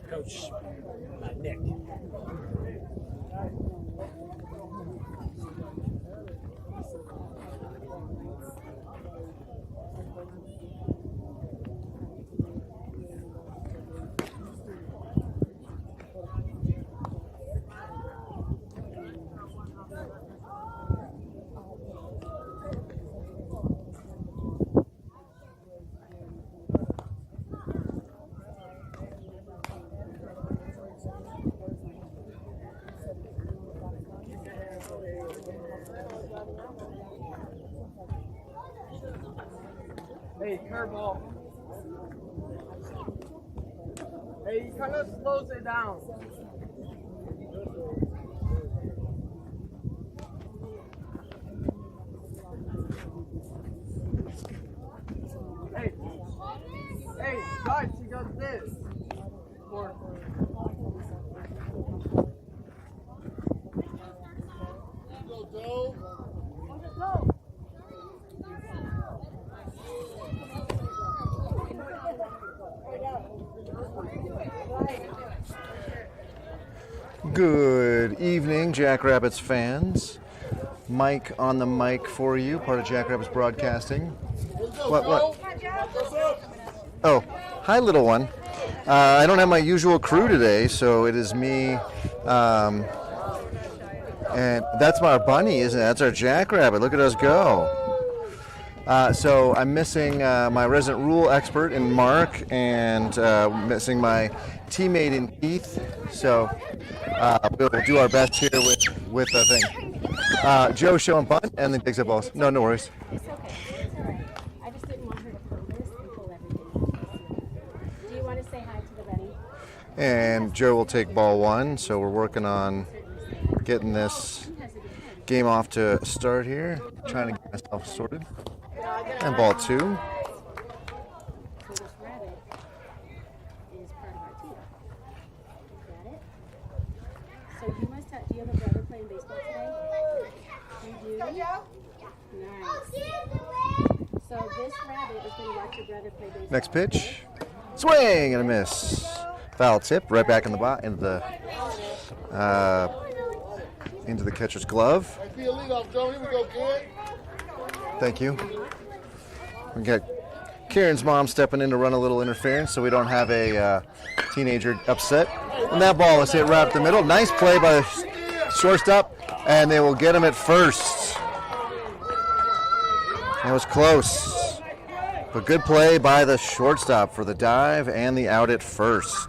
Coach Nick. Hey, curveball. Hey, he kind of slows it down. Hey, guys, he does this. Go. Good evening, Jackrabbits fans. Mike on the mic for you, part of Jackrabbits Broadcasting. What? Oh, hi, little one. I don't have my usual crew today, so it is me. And that's our bunny, isn't it? That's our Jackrabbit. Look at us go. So I'm missing my resident rule expert in Mark, and missing my teammate in Keith. So we'll do our best here with the thing. Joe showing bunt and then takes up balls. No worries. It's okay. It's all right. I just didn't want her to pull this and pull everything. Do you want to say hi to the bunny? And Joe will take ball one. So we're working on getting this game off to start here. Trying to get myself sorted. And ball two. So this rabbit is part of our team. Got it? So you must have, do you have a brother playing baseball today? You do? Nice. So this rabbit is going to watch your brother play baseball. Next pitch. Swing and a miss. Foul tip right back in the into the catcher's glove. Thank you. We got Kieran's mom stepping in to run a little interference so we don't have a teenager upset. And that ball is hit right up the middle. Nice play by the shortstop, and they will get him at first. That was close. But good play by the shortstop for the dive and the out at first.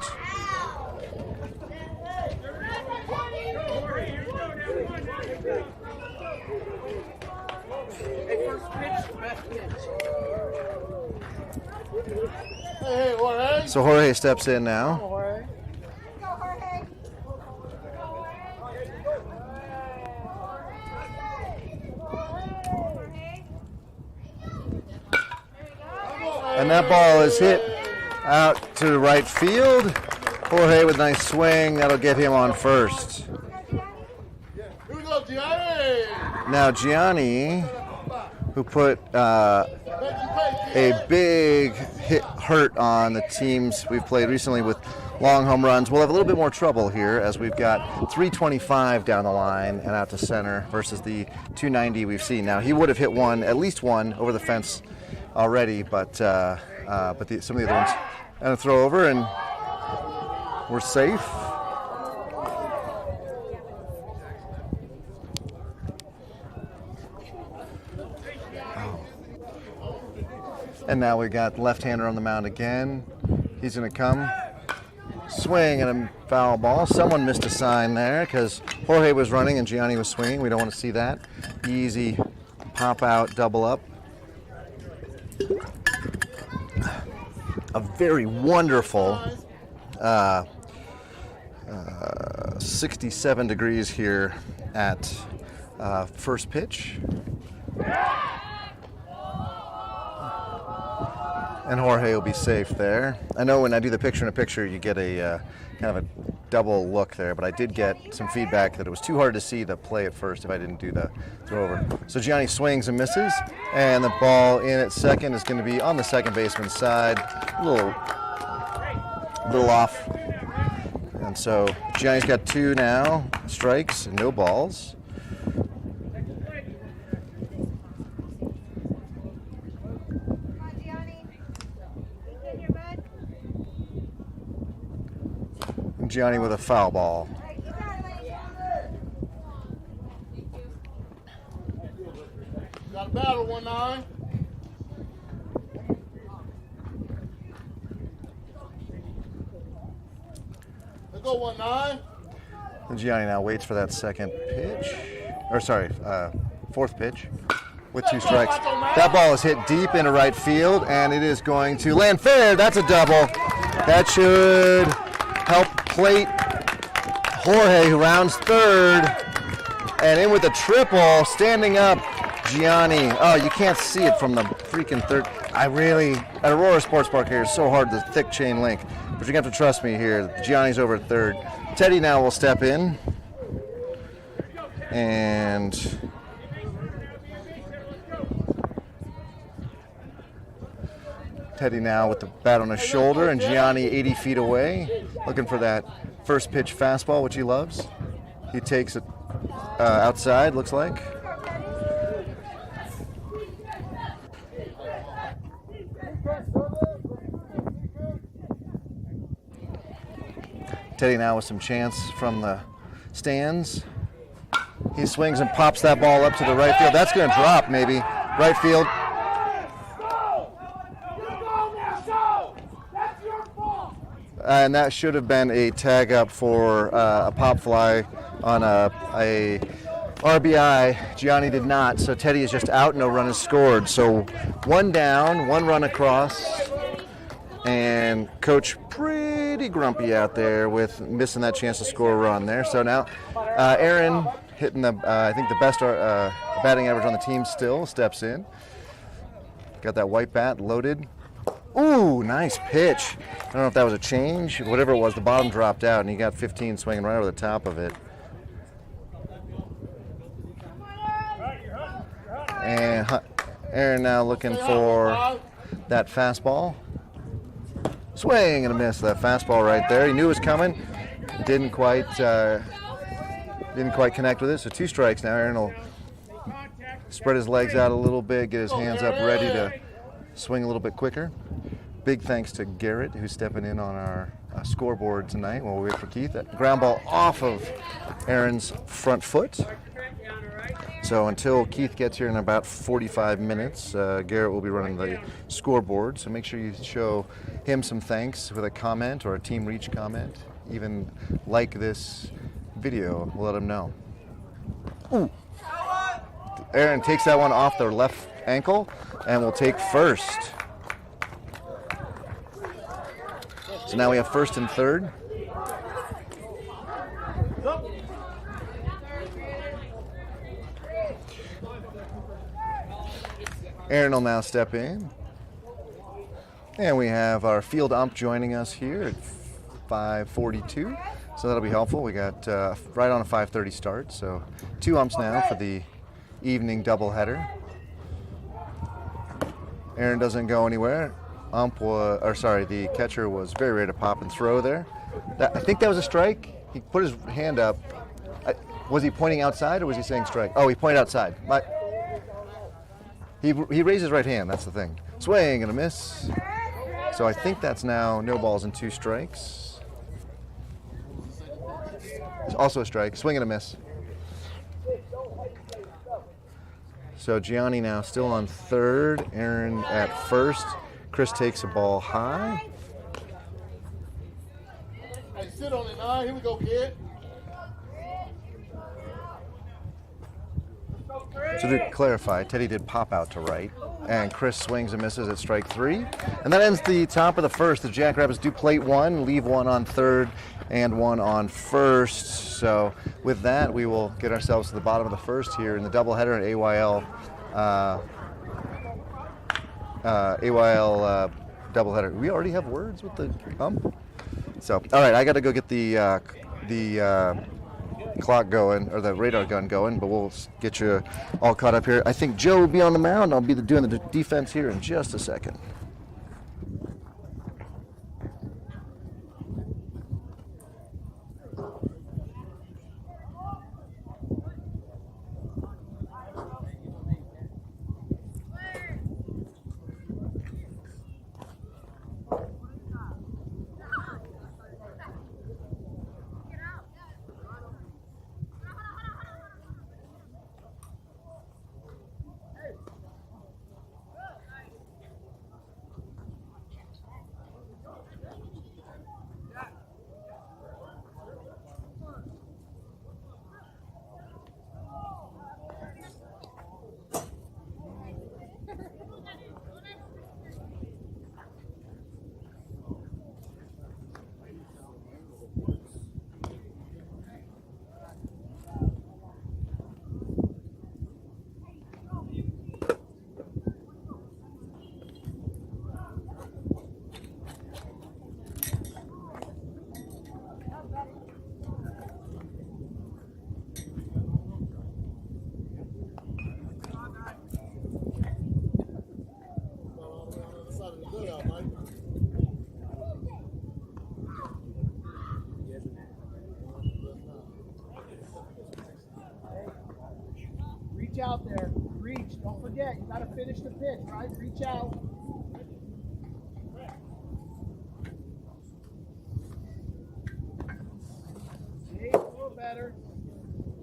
So Jorge steps in now. And that ball is hit out to right field. Jorge with a nice swing. That'll get him on first. Now Gianni, who put a big hurt on the teams we've played recently with long home runs. We'll have a little bit more trouble here as we've got 325 down the line and out to center versus the 290 we've seen. Now he would have hit at least one over the fence already, but some of the other ones and a throw over, and we're safe. And now we got left-hander on the mound again. He's going to come, swing, and a foul ball. Someone missed a sign there because Jorge was running and Gianni was swinging. We don't want to see that. Easy pop out, double up. A very wonderful 67 degrees here at First pitch. And Jorge will be safe there. I know when I do the picture-in-a-picture, you get a kind of a double look there, but I did get some feedback that it was too hard to see the play at first if I didn't do the throw over. So Gianni swings and misses, and the ball in at second is going to be on the second baseman's side, a little off. And so Gianni's got 2 now, strikes and no balls. Gianni with a foul ball. Got a battle, 1-9. Let's go, 1-9. And Gianni now waits for that second pitch. Fourth pitch with 2 strikes. That ball is hit deep into right field, and it is going to land fair. That's a double. That should help plate Jorge, who rounds third, and in with a triple, standing up, Gianni. Oh, you can't see it from the freaking third. At Aurora Sports Park here, it's so hard, the thick chain link, but you're gonna have to trust me here. Gianni's over at third. Teddy now will step in, and Teddy now with the bat on his shoulder, and Gianni 80 feet away, looking for that first pitch fastball, which he loves. He takes it outside, looks like. Teddy now with some chance from the stands. He swings and pops that ball up to the right field. That's going to drop, maybe. Right field. And that should have been a tag up for a pop fly on a RBI. Gianni did not, so Teddy is just out, no run is scored. So 1 down, 1 run across, and Coach pretty grumpy out there with missing that chance to score a run there. So now Aaron, hitting the I think the best batting average on the team still, steps in. Got that white bat loaded. Ooh, nice pitch. I don't know if that was a change. Whatever it was, the bottom dropped out, and he got 15 swinging right over the top of it. And Aaron now looking for that fastball. Swing and a miss. That fastball right there. He knew it was coming. Didn't quite connect with it. So 2 strikes now. Aaron will spread his legs out a little bit, get his hands up, ready to swing a little bit quicker. Big thanks to Garrett, who's stepping in on our scoreboard tonight while we wait for Keith. That ground ball off of Aaron's front foot. So until Keith gets here in about 45 minutes, Garrett will be running the scoreboard. So make sure you show him some thanks with a comment or a Team Reach comment. Even like this video, we'll let him know. Ooh. Aaron takes that one off the left ankle and will take first. So now we have first and third. Aaron will now step in. And we have our field ump joining us here at 5:42. So that'll be helpful. We got right on a 5:30 start. So 2 umps now for the evening doubleheader. Aaron doesn't go anywhere. The catcher was very ready to pop and throw there. I think that was a strike. He put his hand up. Was he pointing outside or was he saying strike? Oh, he pointed outside. He raised his right hand, that's the thing. Swing and a miss. So I think that's now no balls and 2 strikes. It's also a strike. Swing and a miss. So Gianni now still on third. Aaron at first. Chris takes a ball high. Hey, sit on it now. Here we go, kid. So to clarify, Teddy did pop out to right, and Chris swings and misses at strike 3. And that ends the top of the first. The Jackrabbits do plate 1, leave 1 on third, and one on first. So with that, we will get ourselves to the bottom of the first here in the doubleheader at AYL doubleheader. We already have words with the ump. So all right, I got to go get the clock going, or the radar gun going, but we'll get you all caught up here. I think Joe will be on the mound. I'll be doing the defense here in just a second. Reach out there. Reach. Don't forget. You got to finish the pitch, right? Reach out. See? A little better.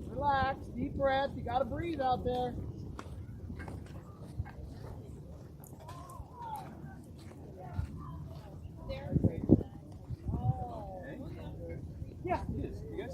Relax. Deep breath. You got to breathe out there. Yeah. You guys?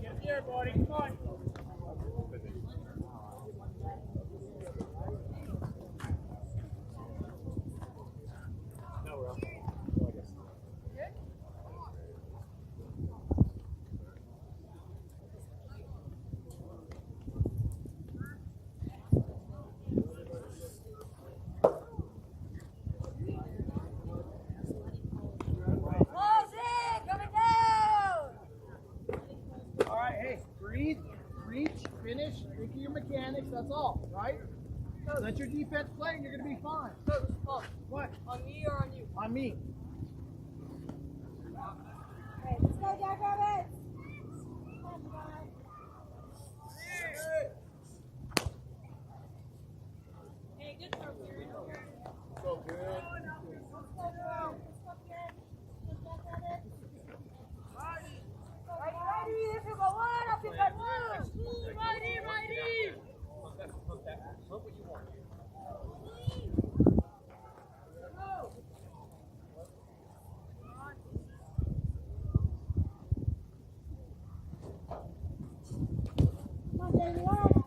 Get here, buddy. Come on. Finish, think of your mechanics, that's all, right? Let your defense play and you're going to be fine. What? On me or on you? On me. Okay, let's go, Jack Rabbit. Hey, good throw, Kieran. So good. Righty, if you go one, up you go two. Righty, righty. What would you want? Come on, Jamie, one.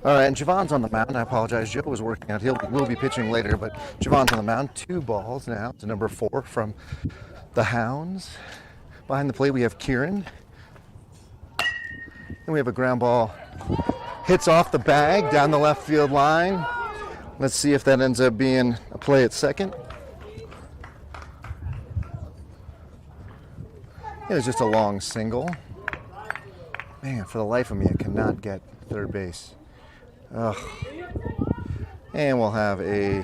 All right, and Javon's on the mound. I apologize. Joe was working out. Will be pitching later, but Javon's on the mound. 2 balls now to number 4 from the Hounds. Behind the plate, we have Kieran. Then we have a ground ball. Hits off the bag down the left field line. Let's see if that ends up being a play at second. It was just a long single. Man, for the life of me, I cannot get third base. Ugh. And we'll have a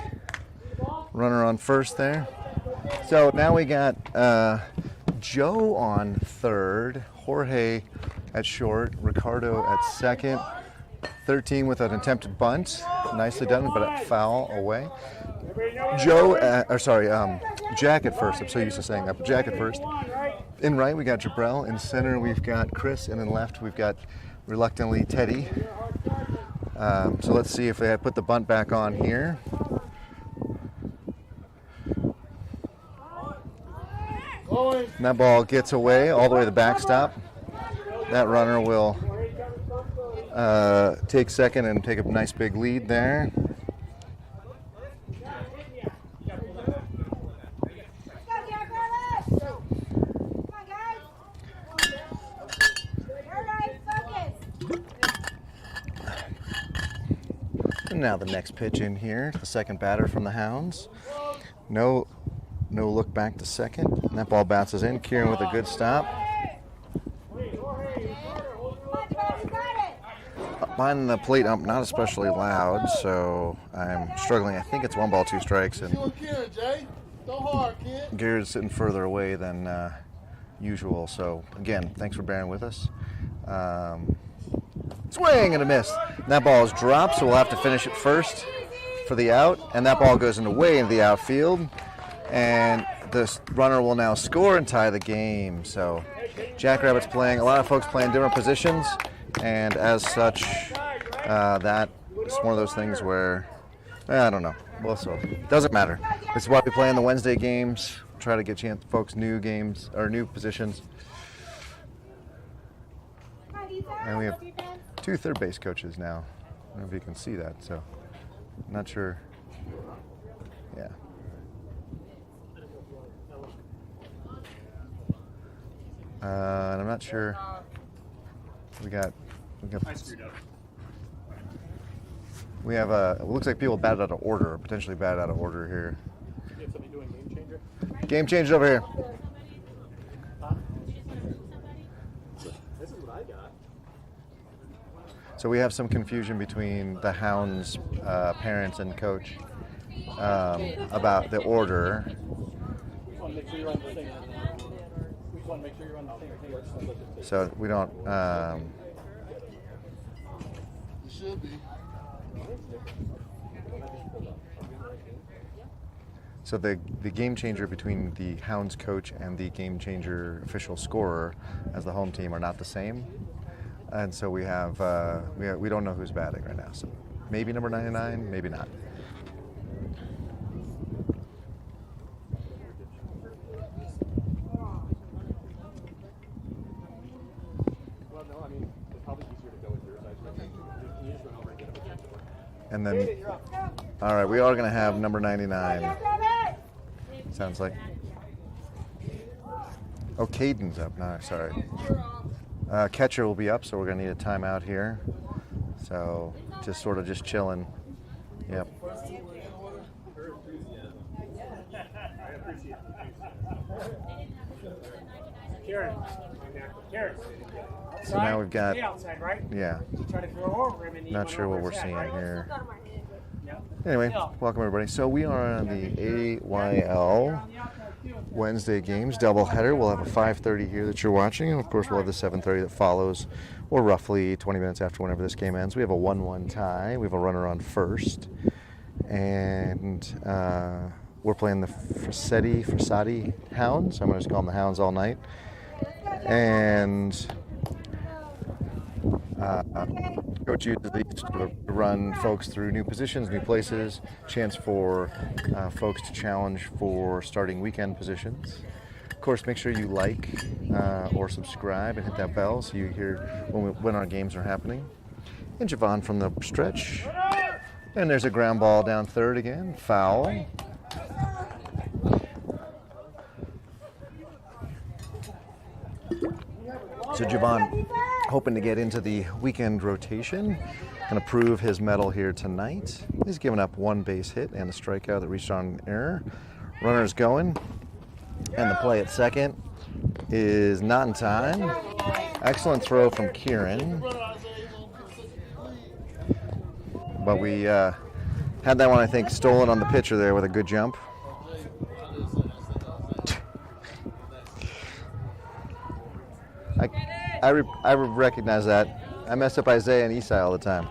runner on first there. So now we got Joe on third, Jorge at short, Ricardo at second, 13 with an attempted bunt, nicely done, but a foul away. Jack at first. I'm so used to saying that, but Jack at first. In right, we got Jabrell. In center, we've got Chris, and in left, we've got reluctantly Teddy. So let's see if they put the bunt back on here. And that ball gets away all the way to the backstop. That runner will take second and take a nice big lead there. And now the next pitch in here, the second batter from the Hounds. No look back to second. And that ball bounces in. Kieran with a good stop. Behind the plate, I'm not especially loud, so I'm struggling. I think it's 1 ball, 2 strikes. And Garrett's sitting further away than usual. So again, thanks for bearing with us. Swing and a miss. And that ball is dropped, so we'll have to finish it first for the out. And that ball goes way into the outfield. And this runner will now score and tie the game. So Jackrabbits playing, a lot of folks playing different positions. And as such, that is one of those things where, I don't know. Well, so it doesn't matter. This is why we play in the Wednesday games. Try to get folks new games or new positions. And we have 2 third base coaches now. I don't know if you can see that, so I'm not sure. Yeah. And I'm not sure. We have it looks like people batted out of order, potentially batted out of order here. Game changer over here. So we have some confusion between the Hounds parents and coach about the order. So we don't. You should be. So the game changer between the Hounds coach and the game changer official scorer as the home team are not the same. And so we have, we don't know who's batting right now. So maybe number 99, maybe not. And then, all right, we are going to have number 99. Sounds like. Oh, Caden's up. No, sorry. Catcher will be up, so we're going to need a timeout here. So just sort of just chilling. Yep. Kieran. So now we've got, outside, right? yeah, Try to throw over him and he not went sure what over we're his head, seeing right? here. Yeah. Anyway, welcome everybody. So we are on the AYL Wednesday games doubleheader. We'll have a 5:30 here that you're watching, and of course we'll have the 7:30 that follows, or roughly 20 minutes after whenever this game ends. We have a 1-1 tie. We have a runner on first, and we're playing the Frassati Hounds. I'm going to just call them the Hounds all night. And Coach uses these to run folks through new positions, new places, chance for folks to challenge for starting weekend positions. Of course, make sure you like or subscribe and hit that bell so you hear when our games are happening. And Javon from the stretch. And there's a ground ball down third again, foul. So Javon hoping to get into the weekend rotation, going to prove his mettle here tonight. He's given up 1 base hit and a strikeout that reached on error. Runner's going, and the play at second. is not in time. Excellent throw from Kieran. But we had that one, I think, stolen on the pitcher there with a good jump. I recognize that. I mess up Isaiah and Isai all the time.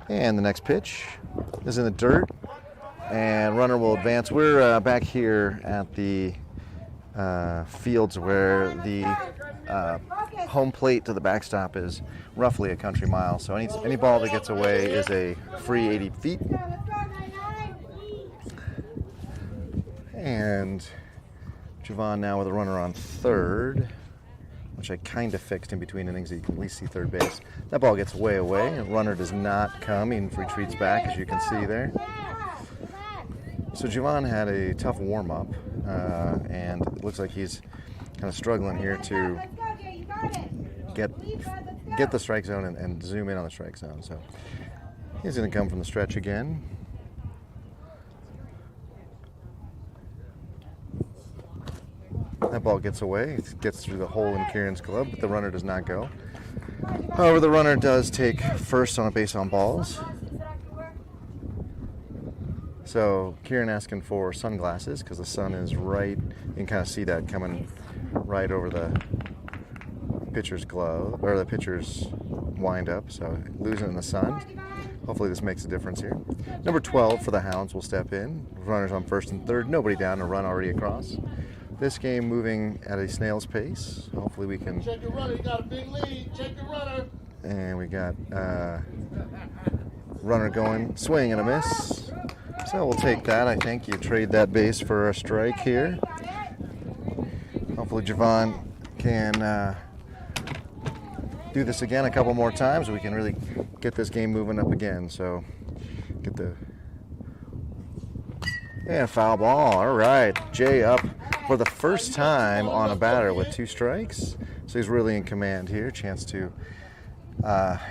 And the next pitch is in the dirt, and runner will advance. We're back here at the fields where the home plate to the backstop is roughly a country mile. So any ball that gets away is a free 80 feet. And Javon now with a runner on third, which I kind of fixed in between innings so you can at least see third base. That ball gets way away, and runner does not come. He retreats back, as you can see there. So Javon had a tough warm-up, and it looks like he's kind of struggling here to get the strike zone and zoom in on the strike zone. So he's going to come from the stretch again. That ball gets away. It gets through the hole in Kieran's glove, but the runner does not go. However, the runner does take first on a base on balls. So Kieran asking for sunglasses because the sun is right. You can kind of see that coming right over the pitcher's glove, or the pitcher's wind up. So losing in the sun. Hopefully this makes a difference here. Number 12 for the Hounds will step in. Runners on first and third. Nobody down, a run already across. This game moving at a snail's pace. Hopefully we can. Check your runner. You got a big lead. Check your runner. And we got runner going, swing and a miss. So we'll take that. I think you trade that base for a strike here. Hopefully Javon can do this again a couple more times. We can really get this game moving up again. So get the foul ball. All right, Jay up for the first time on a batter with 2 strikes. So he's really in command here. Chance to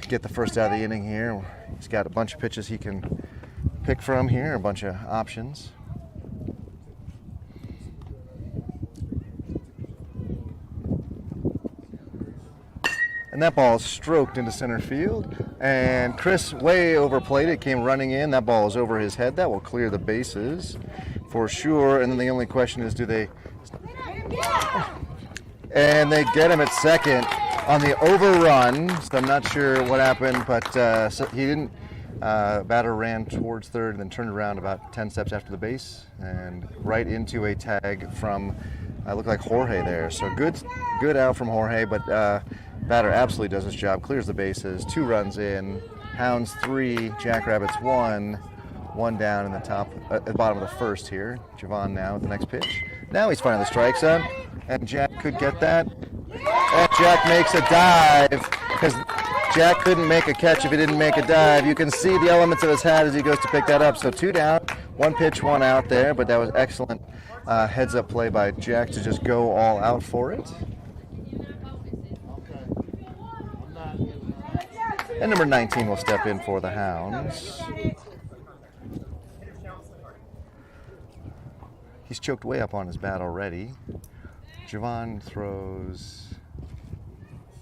get the first out of the inning here. He's got a bunch of pitches he can pick from here, a bunch of options. And that ball is stroked into center field. And Chris way overplayed it, came running in. That ball is over his head. That will clear the bases for sure. And then the only question is, do they... And they get him at second on the overrun. So I'm not sure what happened, but so he didn't. Batter ran towards third and then turned around about 10 steps after the base and right into a tag from, looked like Jorge there. So good out from Jorge, but batter absolutely does his job, clears the bases, 2 runs in. Hounds 3, Jackrabbits 1, 1 down in the top, at the bottom of the first here. Javon now with the next pitch. Now he's finding the strike zone, and Jack could get that. And Jack makes a dive, because Jack couldn't make a catch if he didn't make a dive. You can see the elements of his hat as he goes to pick that up. So 2 down, 1 pitch, 1 out there, but that was excellent heads-up play by Jack to just go all out for it. And number 19 will step in for the Hounds. He's choked way up on his bat already. Javon throws,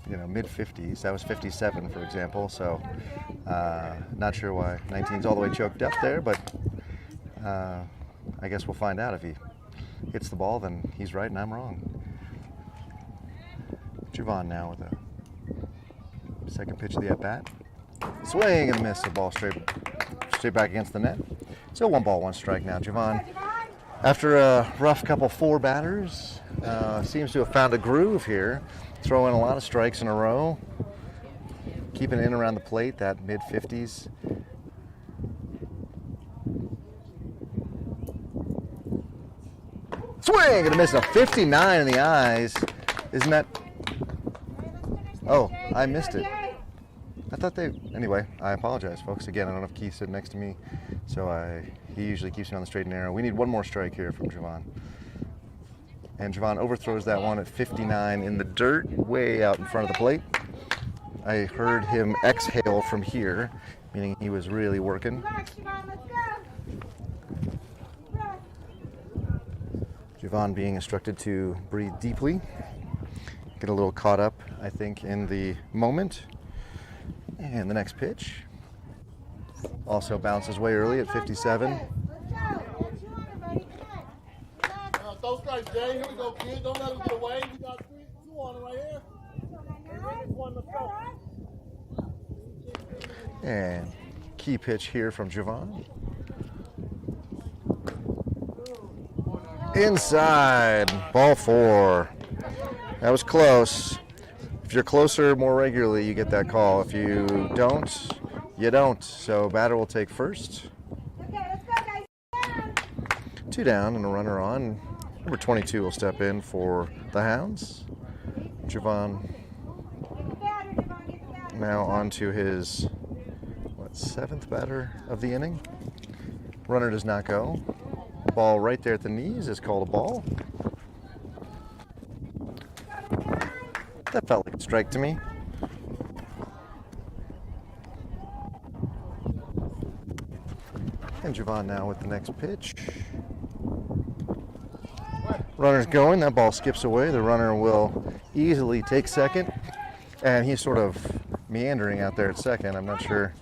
mid-50s. That was 57, for example. So not sure why 19's all the way choked up there, but I guess we'll find out. If he hits the ball, then he's right and I'm wrong. Javon now with a second pitch of the at-bat. Swing and a miss. The ball straight back against the net. So 1 ball, 1 strike now. Javon, after a rough couple 4 batters, seems to have found a groove here. Throwing a lot of strikes in a row. Keeping it in around the plate, that mid-50s. Swing and a miss. A 59 in the eyes. Isn't that... Oh, I missed it. I thought anyway, I apologize, folks. Again, I don't know if Keith's sitting next to me, so he usually keeps me on the straight and narrow. We need 1 more strike here from Javon. And Javon overthrows that one at 59 in the dirt, way out in front of the plate. I heard him exhale from here, meaning he was really working. Javon being instructed to breathe deeply. get a little caught up, I think, in the moment. And the next pitch also bounces way early at 57. Throw strikes, Jay. Here we go, kid. Don't let him get away. We got 2 on it right here. And key pitch here from Javon. Inside, ball 4. That was close. If you're closer more regularly, you get that call. If you don't, you don't. So batter will take first. Okay, let's go, guys. 2 down and a runner on. Number 22 will step in for the Hounds. Javon now on to his 7th batter of the inning. Runner does not go. Ball right there at the knees is called a ball. That felt like a strike to me. And Javon now with the next pitch. Runner's going, that ball skips away. The runner will easily take second. And he's sort of meandering out there at second. I'm not sure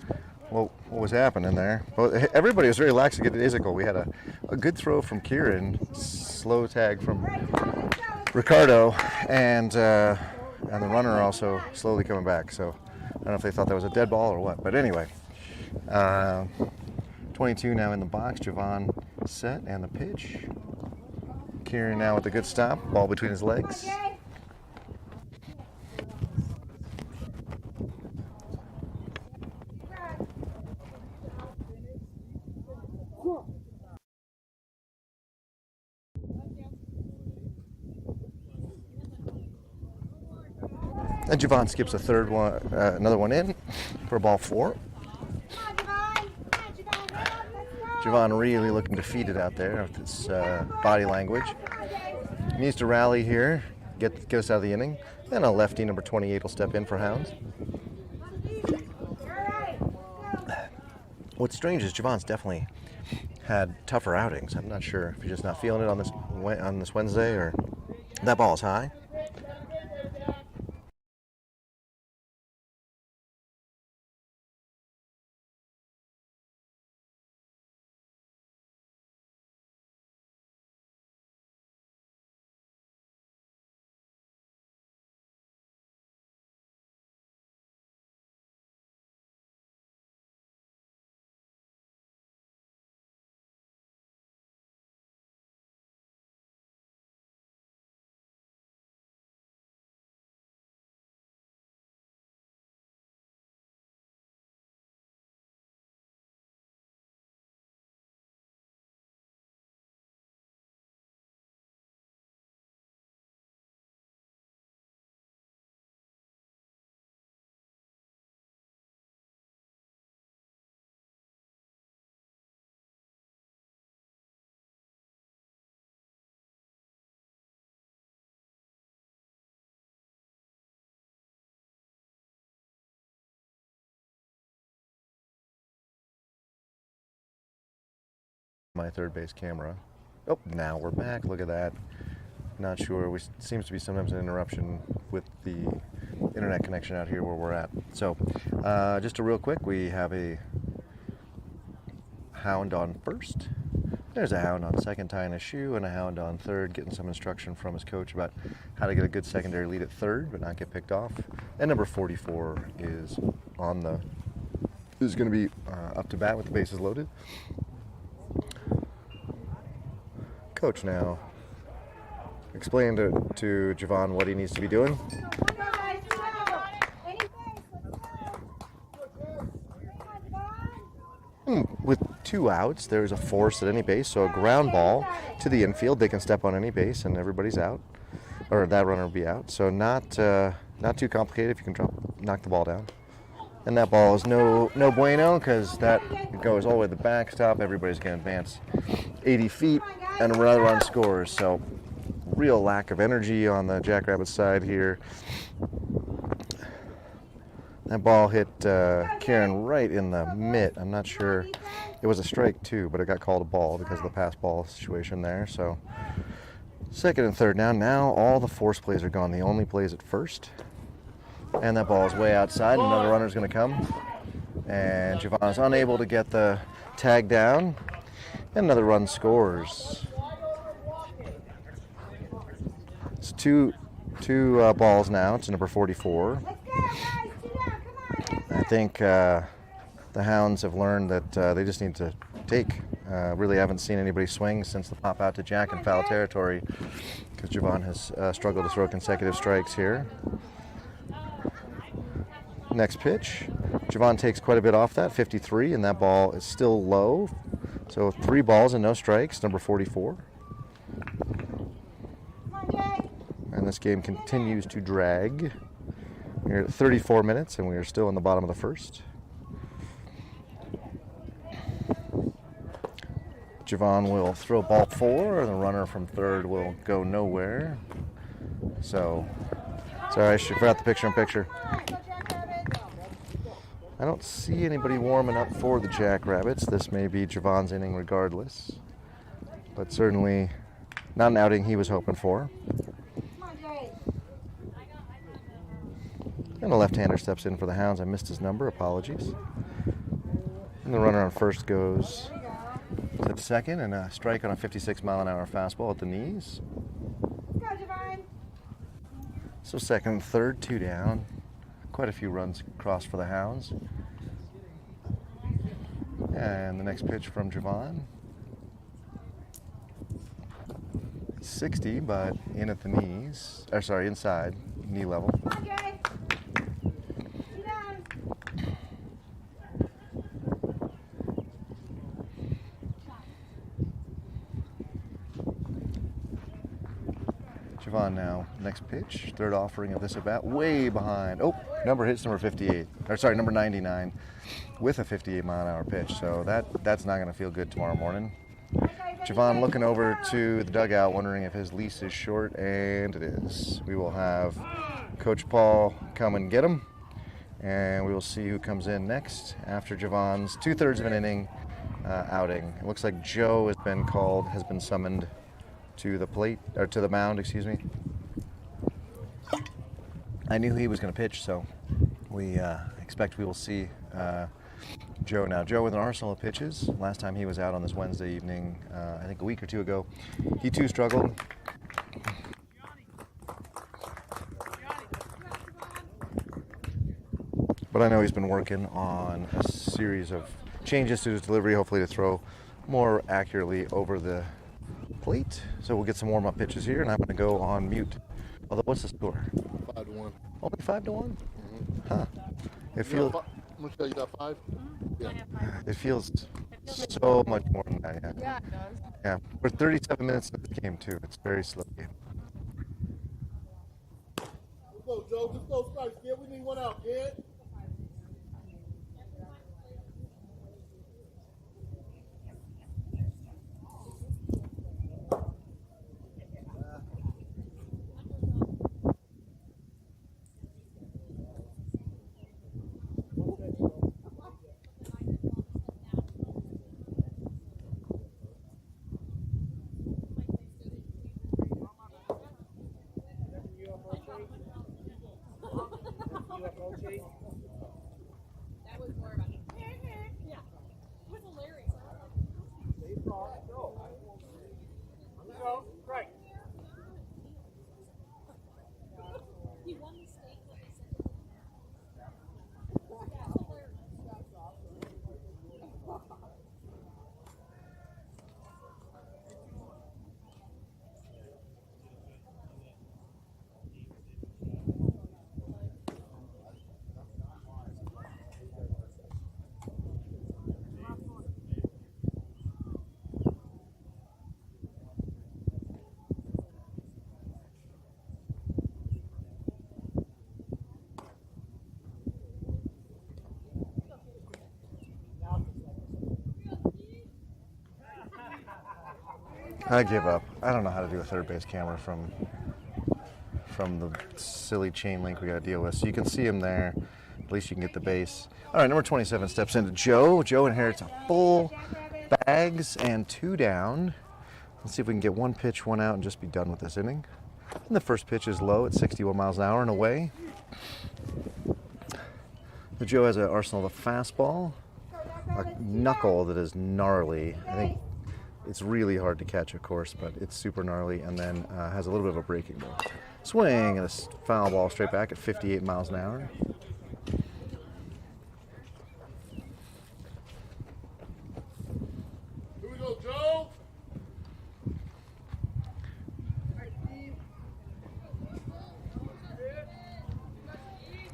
what was happening there. Well, everybody was very lackadaisical. We had a good throw from Kieran, slow tag from Ricardo, and the runner also slowly coming back. So I don't know if they thought that was a dead ball or what. But anyway, 22 now in the box. Javon set and the pitch. Kieran now with a good stop. Ball between his legs. And Javon skips a third one, another one in for ball 4. Javon really looking defeated out there with his body language. He needs to rally here, get us out of the inning. Then a lefty, number 28, will step in for Hounds. What's strange is Javon's definitely had tougher outings. I'm not sure if he's just not feeling it on this Wednesday, or that ball is high. My third base camera. Oh, now we're back. Look at that. Not sure. Seems to be sometimes an interruption with the internet connection out here where we're at. So, just a real quick, we have a Hound on first. There's a Hound on second, tying a shoe, and a Hound on third, getting some instruction from his coach about how to get a good secondary lead at third, but not get picked off. And number 44 is going to be up to bat with the bases loaded. Coach now explain to Javon what he needs to be doing. With 2 outs, there's a force at any base, so a ground ball to the infield. They can step on any base, and everybody's out, or that runner will be out. So not too complicated if you can knock the ball down. And that ball is no bueno, because that goes all the way to the backstop. Everybody's going to advance 80 feet. And another run scores, so real lack of energy on the Jackrabbits side here. That ball hit Kieran right in the mitt. I'm not sure. It was a strike too, but it got called a ball because of the pass ball situation there. So Second and third down. Now all the force plays are gone. The only plays at first. And that ball is way outside. Another runner is going to come. And Javon is unable to get the tag down. And another run scores. It's two balls now. It's number 44. I think the Hounds have learned that they just need to take. Really haven't seen anybody swing since the pop out to Jack in foul territory because Javon has struggled to throw consecutive strikes here. Next pitch. Javon takes quite a bit off that, 53, and that ball is still low. So 3 balls and no strikes, number 44. And this game continues to drag. We're at 34 minutes and we are still in the bottom of the first. Javon will throw ball 4, and the runner from third will go nowhere. So, sorry, I forgot the picture-in-picture. I don't see anybody warming up for the Jackrabbits. This may be Javon's inning regardless, but certainly not an outing he was hoping for. And a left-hander steps in for the Hounds. I missed his number, apologies. And the runner on first goes to second, and a strike on a 56-mile-an-hour fastball at the knees. So second and third, 2 down. Quite a few runs crossed for the Hounds. And the next pitch from Javon. 60, but in at the knees. Or sorry, inside, knee level. Javon now, next pitch, third offering of this at bat, way behind. Oh, number 58, or sorry, number 99, with a 58-mile-an-hour pitch. So that's not going to feel good tomorrow morning. Javon looking over to the dugout, wondering if his leash is short, and it is. We will have Coach Paul come and get him, and we will see who comes in next after Javon's 2/3 of an inning outing. It looks like Joe has been summoned to the plate, or to the mound, excuse me. I knew he was going to pitch, so we expect we will see Joe now. Joe with an arsenal of pitches. Last time he was out on this Wednesday evening, I think a week or two ago, he too struggled. But I know he's been working on a series of changes to his delivery, hopefully to throw more accurately over the plate. So we'll get some warm-up pitches here, and I'm going to go on mute. Although, what's the score? 5-1. Only 5-1? Mm-hmm. Huh. It feels. I'm gonna tell you got 5. Yeah. It feels so much more than that. Yeah. Yeah, it does. Yeah. We're 37 minutes into the game too. It's a very slow game. Let's go, Joe. Just go strikes, kid. We need one out, kid. That was more about yeah. It was hilarious. Go, right. He won the state when they said it. That's hilarious. I give up. I don't know how to do a third base camera from the silly chain link we got to deal with. So you can see him there. At least you can get the base. All right, number 27 steps into Joe. Joe inherits a full bags and 2 down. Let's see if we can get one pitch, one out, and just be done with this inning. And the first pitch is low at 61 miles an hour and away. Joe has an arsenal of a fastball, a knuckle that is gnarly. I think it's really hard to catch, of course, but it's super gnarly, and then has a little bit of a breaking ball. Swing and a foul ball straight back at 58 miles an hour. Here we go, Joe.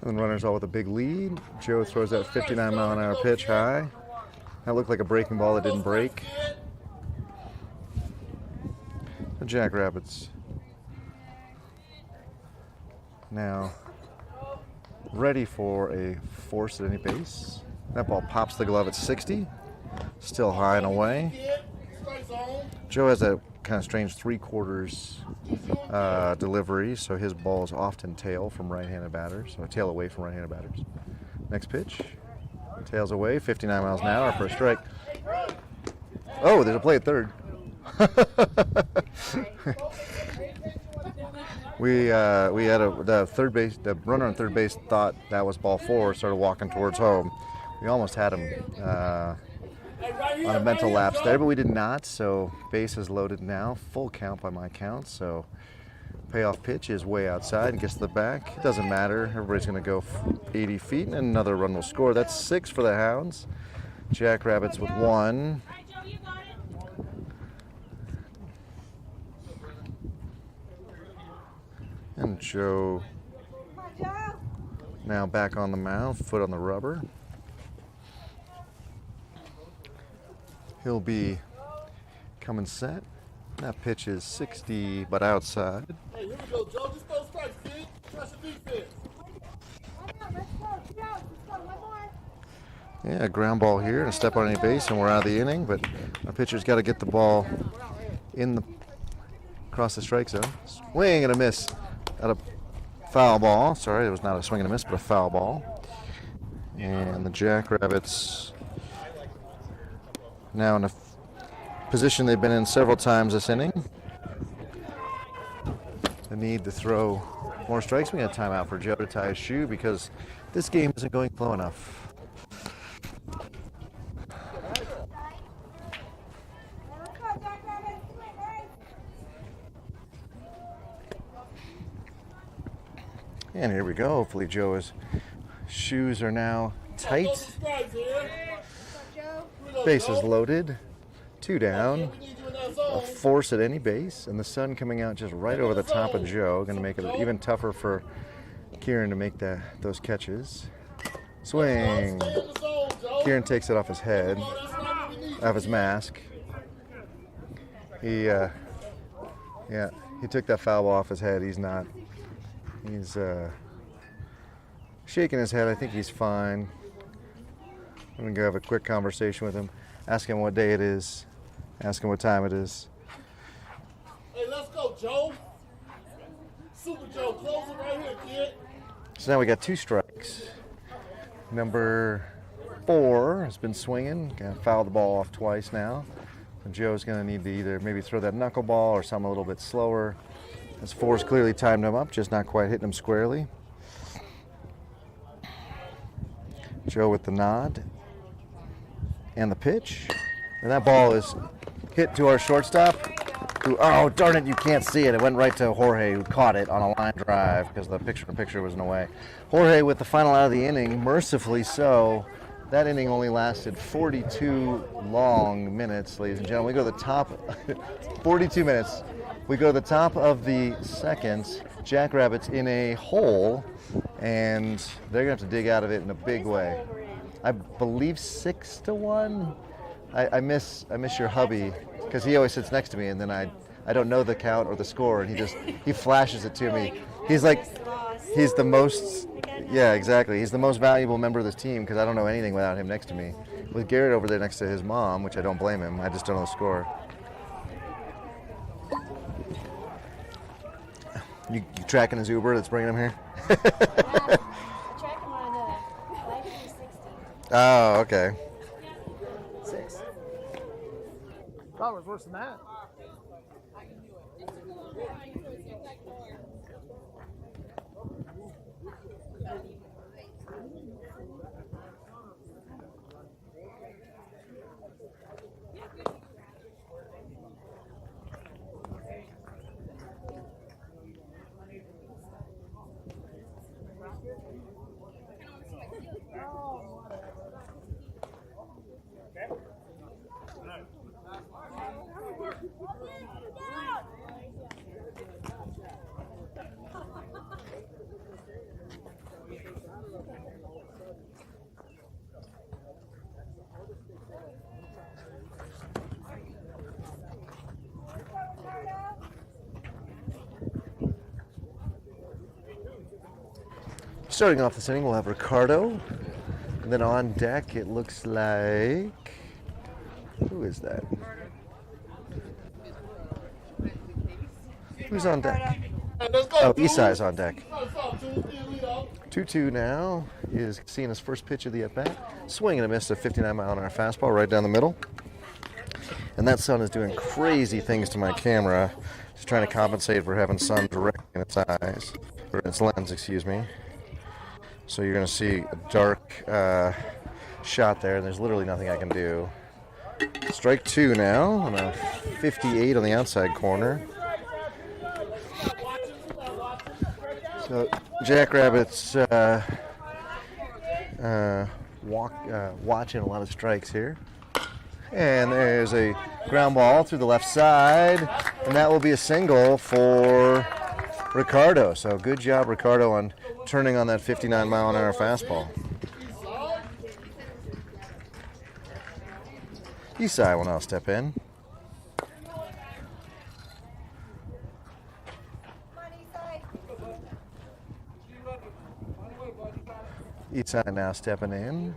And then runners all with a big lead. Joe throws that 59 mile an hour pitch high. That looked like a breaking ball that didn't break. The Jackrabbits now ready for a force at any base. That ball pops the glove at 60. Still high and away. Joe has a kind of strange 3/4 delivery, so his ball is often tail from right-handed batters, or tail away from right-handed batters. Next pitch, tails away, 59 miles an hour for a strike. Oh, there's a play at third. we had the runner on third base thought that was ball 4, started walking towards home. We almost had him on a mental lapse there, but we did not, so base is loaded now. Full count by my count, so payoff pitch is way outside and gets to the back. It doesn't matter. Everybody's going to go 80 feet, and another run will score. That's 6 for the Hounds. Jackrabbits with 1. And Joe now back on the mound, foot on the rubber. He'll be coming set. That pitch is 60, but outside. Hey, here we go, Joe. Just throw strikes, kid. Trust your defense. Yeah, a ground ball here and a step on any base, and we're out of the inning. But our pitcher's got to get the ball across the strike zone. Swing and a miss at a foul ball. Sorry, it was not a swing and a miss, but a foul ball. And the Jackrabbits now in a position they've been in several times this inning. The need to throw more strikes. We got a timeout for Joe to tie his shoe because this game isn't going slow enough. And here we go. Hopefully Joe's shoes are now tight. Base is loaded. 2 down. A force at any base, and the sun coming out just right over the top of Joe. Going to make it even tougher for Kieran to make those catches. Swing. Kieran takes it off his head, off his mask. He took that foul ball off his head. He's shaking his head. I think he's fine. I'm going to go have a quick conversation with him. Ask him what day it is. Ask him what time it is. Hey, let's go, Joe. Super Joe, close it right here, kid. So now we got 2 strikes. Number 4 has been swinging. Got to foul the ball off twice now. And Joe's going to need to either maybe throw that knuckleball or something a little bit slower. As 4's clearly timed him up, just not quite hitting him squarely. Joe with the nod. And the pitch. And that ball is hit to our shortstop. Who, oh, darn it, you can't see it. It went right to Jorge, who caught it on a line drive because the picture was in the way. Jorge with the final out of the inning, mercifully so. That inning only lasted 42 long minutes, ladies and gentlemen. We go to the top, 42 minutes. We go to the top of the second. Jackrabbits in a hole, and they're going to have to dig out of it in a big way. I believe 6-1. I miss your hubby because he always sits next to me, and then I don't know the count or the score, and he flashes it to me. He's the most, yeah, exactly. He's the most valuable member of this team because I don't know anything without him next to me. With Garrett over there next to his mom, which I don't blame him, I just don't know the score. You tracking his Uber that's bringing him here? Yeah, track him on Life 360. Oh, okay. 6. Thought it was worse than that. Starting off this inning, we'll have Ricardo. And then on deck, it looks like... Who is that? Who's on deck? Oh, Isai's on deck. 2-2 now is seeing his first pitch of the at-bat. Swing and a miss, a 59-mile-an-hour fastball right down the middle. And that sun is doing crazy things to my camera. Just trying to compensate for having sun direct in its eyes, or in its lens, excuse me. So you're going to see a dark shot there, and there's literally nothing I can do. Strike two now on a 58 on the outside corner. So Jackrabbits watching a lot of strikes here. And there's a ground ball through the left side, and that will be a single for Ricardo. So good job, Ricardo, on turning on that 59-mile-an-hour fastball. Isai will now step in. Isai now stepping in.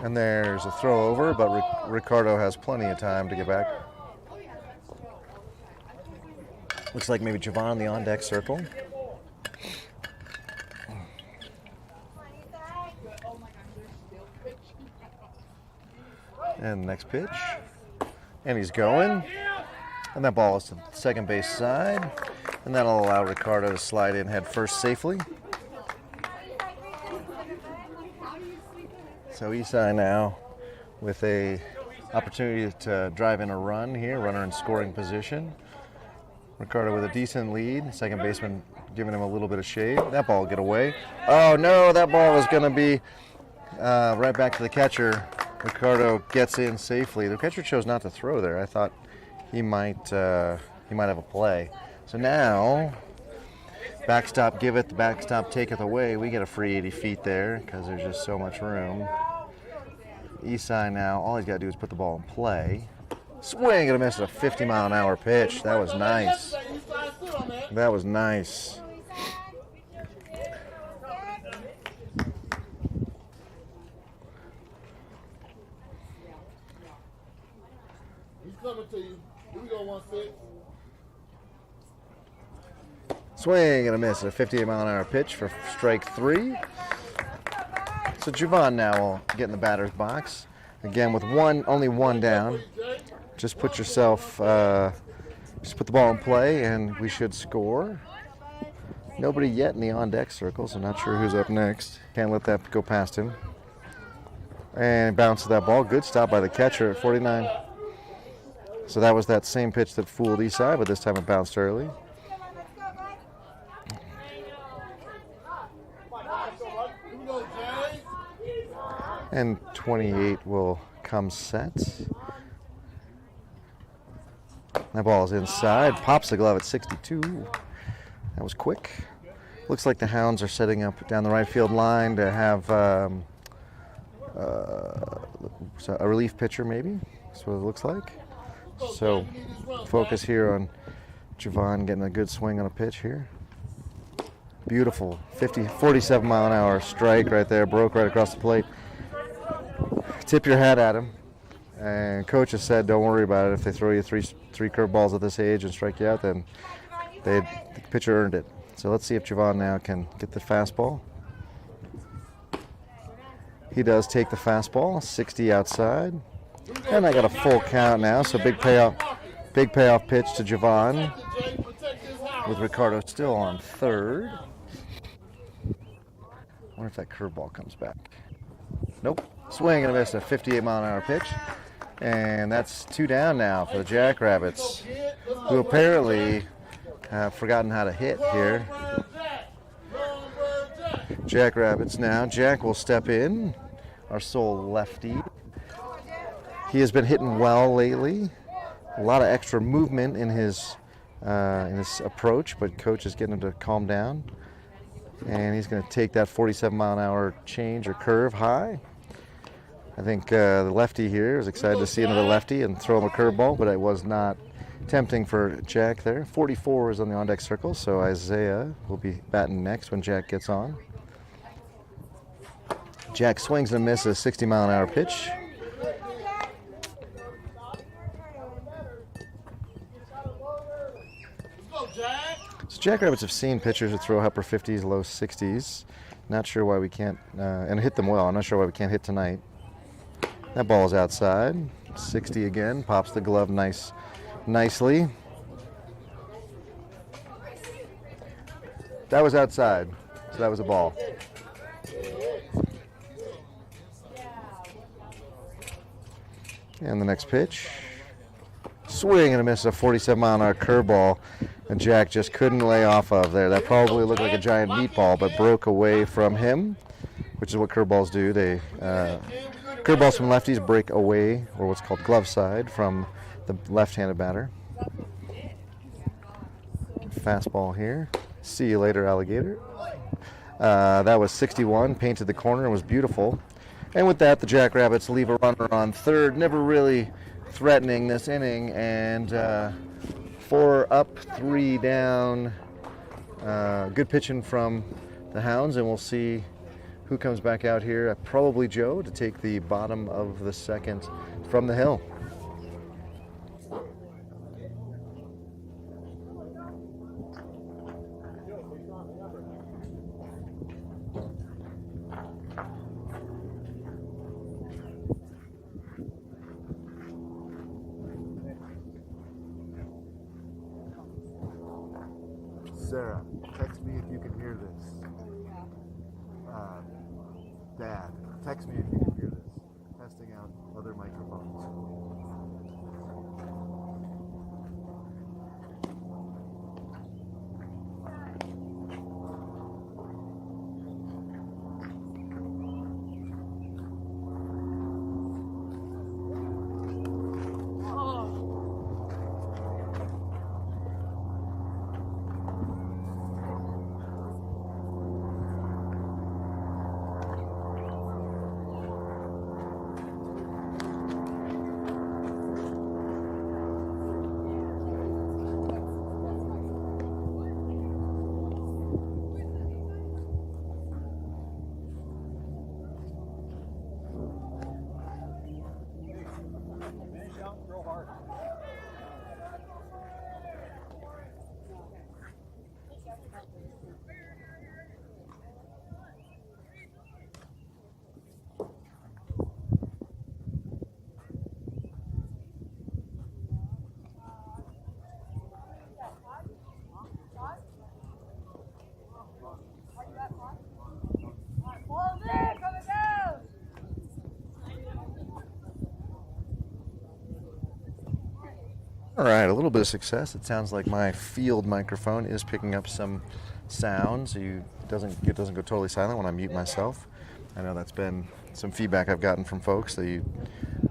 And there's a throw over, but Ricardo has plenty of time to get back. Looks like maybe Javon in the on-deck circle. And next pitch. And he's going. And that ball is to the second base side. And that'll allow Ricardo to slide in head first safely. So Isai now with a opportunity to drive in a run here, runner in scoring position. Ricardo with a decent lead, second baseman giving him a little bit of shade. That ball will get away. Oh no, that ball is going to be right back to the catcher. Ricardo gets in safely. The catcher chose not to throw there. I thought he might have a play. So now, backstop giveth, the backstop taketh away. We get a free 80 feet there because there's just so much room. Isai now, all he's got to do is put the ball in play. Swing and a miss, a 50-mile-an-hour pitch. That was nice. That was nice. He's coming to you. Here we go, 1-6. Swing and a miss, a 58-mile-an-hour pitch for strike three. So Javon now will get in the batter's box. Again, with only one down. Just put yourself, just put the ball in play, and we should score. Nobody yet in the on-deck circle, so not sure who's up next. Can't let that go past him. And bounces that ball. Good stop by the catcher at 49. So that was that same pitch that fooled Isai, but this time it bounced early. And 28 will come set. That ball is inside. Pops the glove at 62. That was quick. Looks like the Hounds are setting up down the right field line to have a relief pitcher, maybe. That's what it looks like. So focus here on Javon getting a good swing on a pitch here. Beautiful 47-mile-an-hour strike right there. Broke right across the plate. Tip your hat at him. And coach has said, don't worry about it. If they throw you three curveballs at this age and strike you out, then the pitcher earned it. So let's see if Javon now can get the fastball. He does take the fastball, 60 outside. And I got a full count now, so big payoff pitch to Javon with Ricardo still on third. I wonder if that curveball comes back. Nope. Swing and a miss, a 58-mile-an-hour pitch. And that's 2 down now for the Jackrabbits, who apparently have forgotten how to hit here. Jackrabbits now. Jack will step in, our sole lefty. He has been hitting well lately. A lot of extra movement in his approach, but coach is getting him to calm down. And he's going to take that 47-mile-an-hour change or curve high. I think the lefty here is excited to see another lefty and throw him a curveball, but it was not tempting for Jack there. 44 is on the on-deck circle, so Isaiah will be batting next when Jack gets on. Jack swings and misses a 60-mile-an-hour pitch. So Jackrabbits have seen pitchers who throw upper 50s, low 60s. Not sure why we can't, and hit them well. I'm not sure why we can't hit tonight. That ball is outside. 60 again. Pops the glove nicely. That was outside, so that was a ball. And the next pitch. Swing and a miss, a 47-mile-an-hour curveball, and Jack just couldn't lay off of there. That probably looked like a giant meatball, but broke away from him, which is what curveballs do. Curveballs from lefties break away, or what's called glove side, from the left-handed batter. Fastball here. See you later, alligator. That was 61, painted the corner, and was beautiful. And with that, the Jackrabbits leave a runner on third, never really threatening this inning, and 4 up, 3 down. Good pitching from the Hounds, and we'll see who comes back out here. Probably Joe to take the bottom of the second from the hill. Sarah, text me if you can hear this. Dad, text me if you can hear this. Testing out other microphones. All right, a little bit of success. It sounds like my field microphone is picking up some sounds. It doesn't go totally silent when I mute myself. I know that's been some feedback I've gotten from folks. The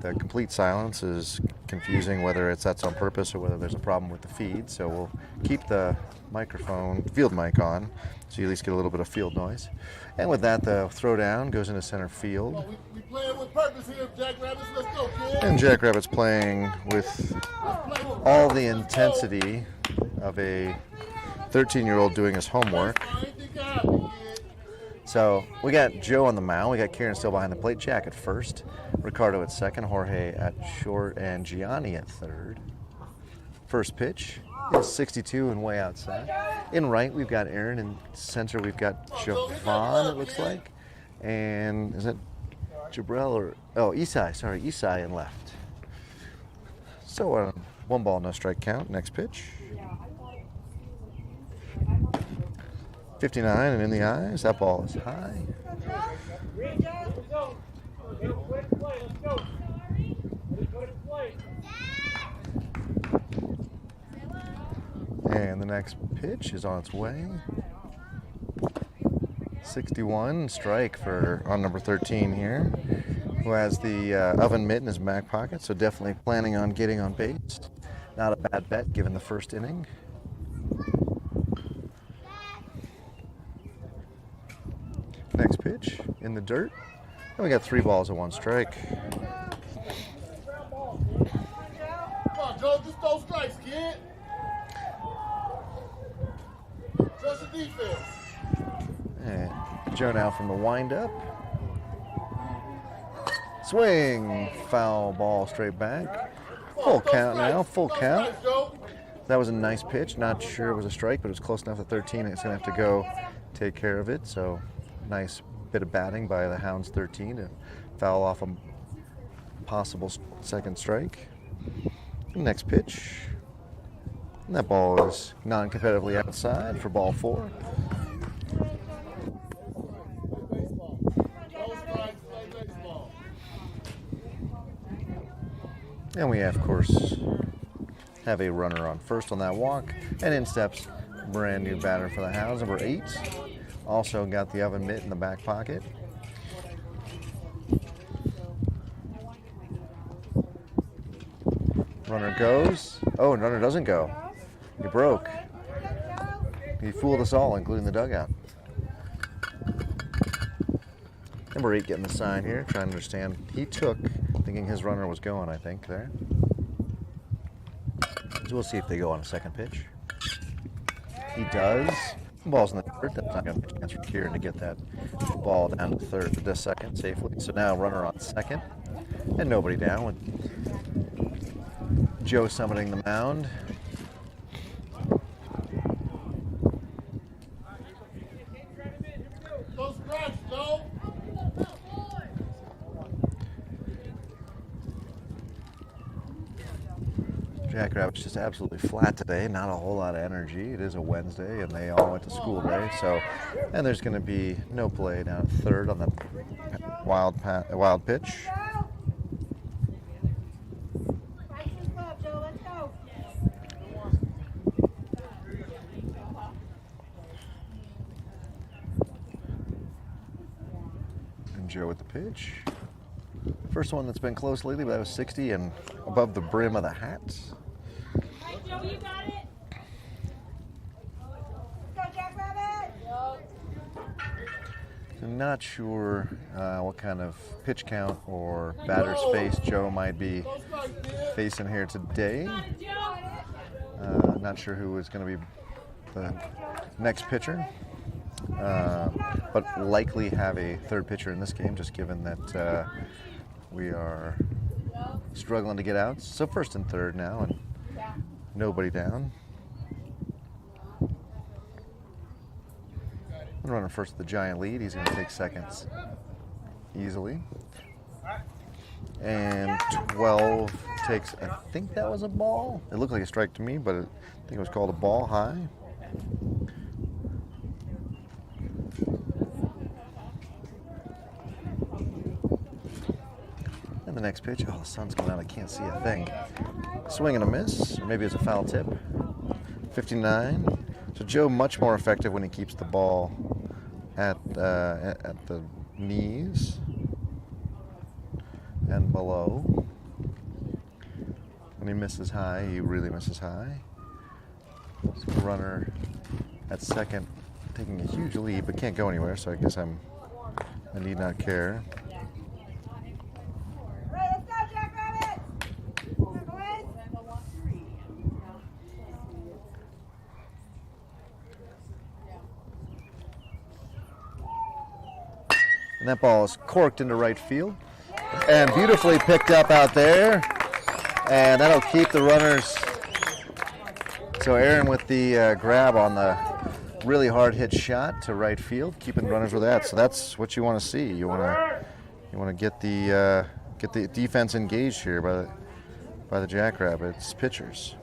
complete silence is confusing, whether that's on purpose or whether there's a problem with the feed. So we'll keep the field mic on, so you at least get a little bit of field noise. And with that, the throw down goes into center field. Well, we playing with purpose here, Jackrabbits. Let's go, kid. And Jackrabbits playing with all the intensity of a 13-year-old doing his homework. So we got Joe on the mound. We got Kieran still behind the plate. Jack at first, Ricardo at second, Jorge at short, and Gianni at third. First pitch is 62 and way outside. In right, we've got Aaron. In center, we've got Javon, it looks like. And is it Jabril or Isai? Sorry, Isai in left. So 1 ball, no strike count. Next pitch. 59 and in the eyes. That ball is high. And the next pitch is on its way. 61 strike for on number 13 here, who has the oven mitt in his back pocket, so definitely planning on getting on base. Not a bad bet given the first inning. Next pitch in the dirt. And we got 3 balls and 1 strike. Come on, Joe, just throw strikes, kid. Trust the defense. And Joe now from the windup. Swing, foul ball straight back. Full count now, full count. That was a nice pitch. Not sure it was a strike, but it was close enough to 13. It's going to have to go take care of it. So nice bit of batting by the Hounds 13 to foul off a possible second strike. Next pitch. And that ball is non-competitively outside for ball 4. And we, of course, have a runner on first on that walk. And in steps brand new batter for the Hounds, number 8. Also got the oven mitt in the back pocket. Runner goes. Oh, runner doesn't go. He broke. He fooled us all, including the dugout. Number 8 getting the sign here, trying to understand. He took, thinking his runner was going, I think, there. So we'll see if they go on a second pitch. He does. Ball's in the third. That's not going to be a chance for Kieran to get that ball down to third for this second safely. So now runner on second. And nobody down with Joe summoning the mound. Jackrabbit's just absolutely flat today. Not a whole lot of energy. It is a Wednesday, and they all went to school today. So, and there's going to be no play down at third on the wild pitch. And Joe with the pitch. First one that's been close lately, but that was 60 and above the brim of the hat. Joe, you got it. Let's go, Jackrabbit. So not sure what kind of pitch count or batter space Joe might be facing here today. Not sure who is going to be the next pitcher, but likely have a third pitcher in this game, just given that we are struggling to get outs. So first and third now, and nobody down. Running first with the giant lead. He's going to take seconds easily. And 12 takes, I think that was a ball. It looked like a strike to me, but I think it was called a ball high. And the next pitch, oh, the sun's coming out, I can't see a thing. Swing and a miss, or maybe it's a foul tip. 59. So Joe much more effective when he keeps the ball at the knees and below. When he misses high, he really misses high. So runner at second, taking a huge lead, but can't go anywhere. So I guess I need not care. And that ball is corked into right field and beautifully picked up out there. And that'll keep the runners. So Aaron with the grab on the really hard hit shot to right field, keeping runners with that. So that's what you want to see. You want to get the defense engaged here by the Jackrabbits pitchers.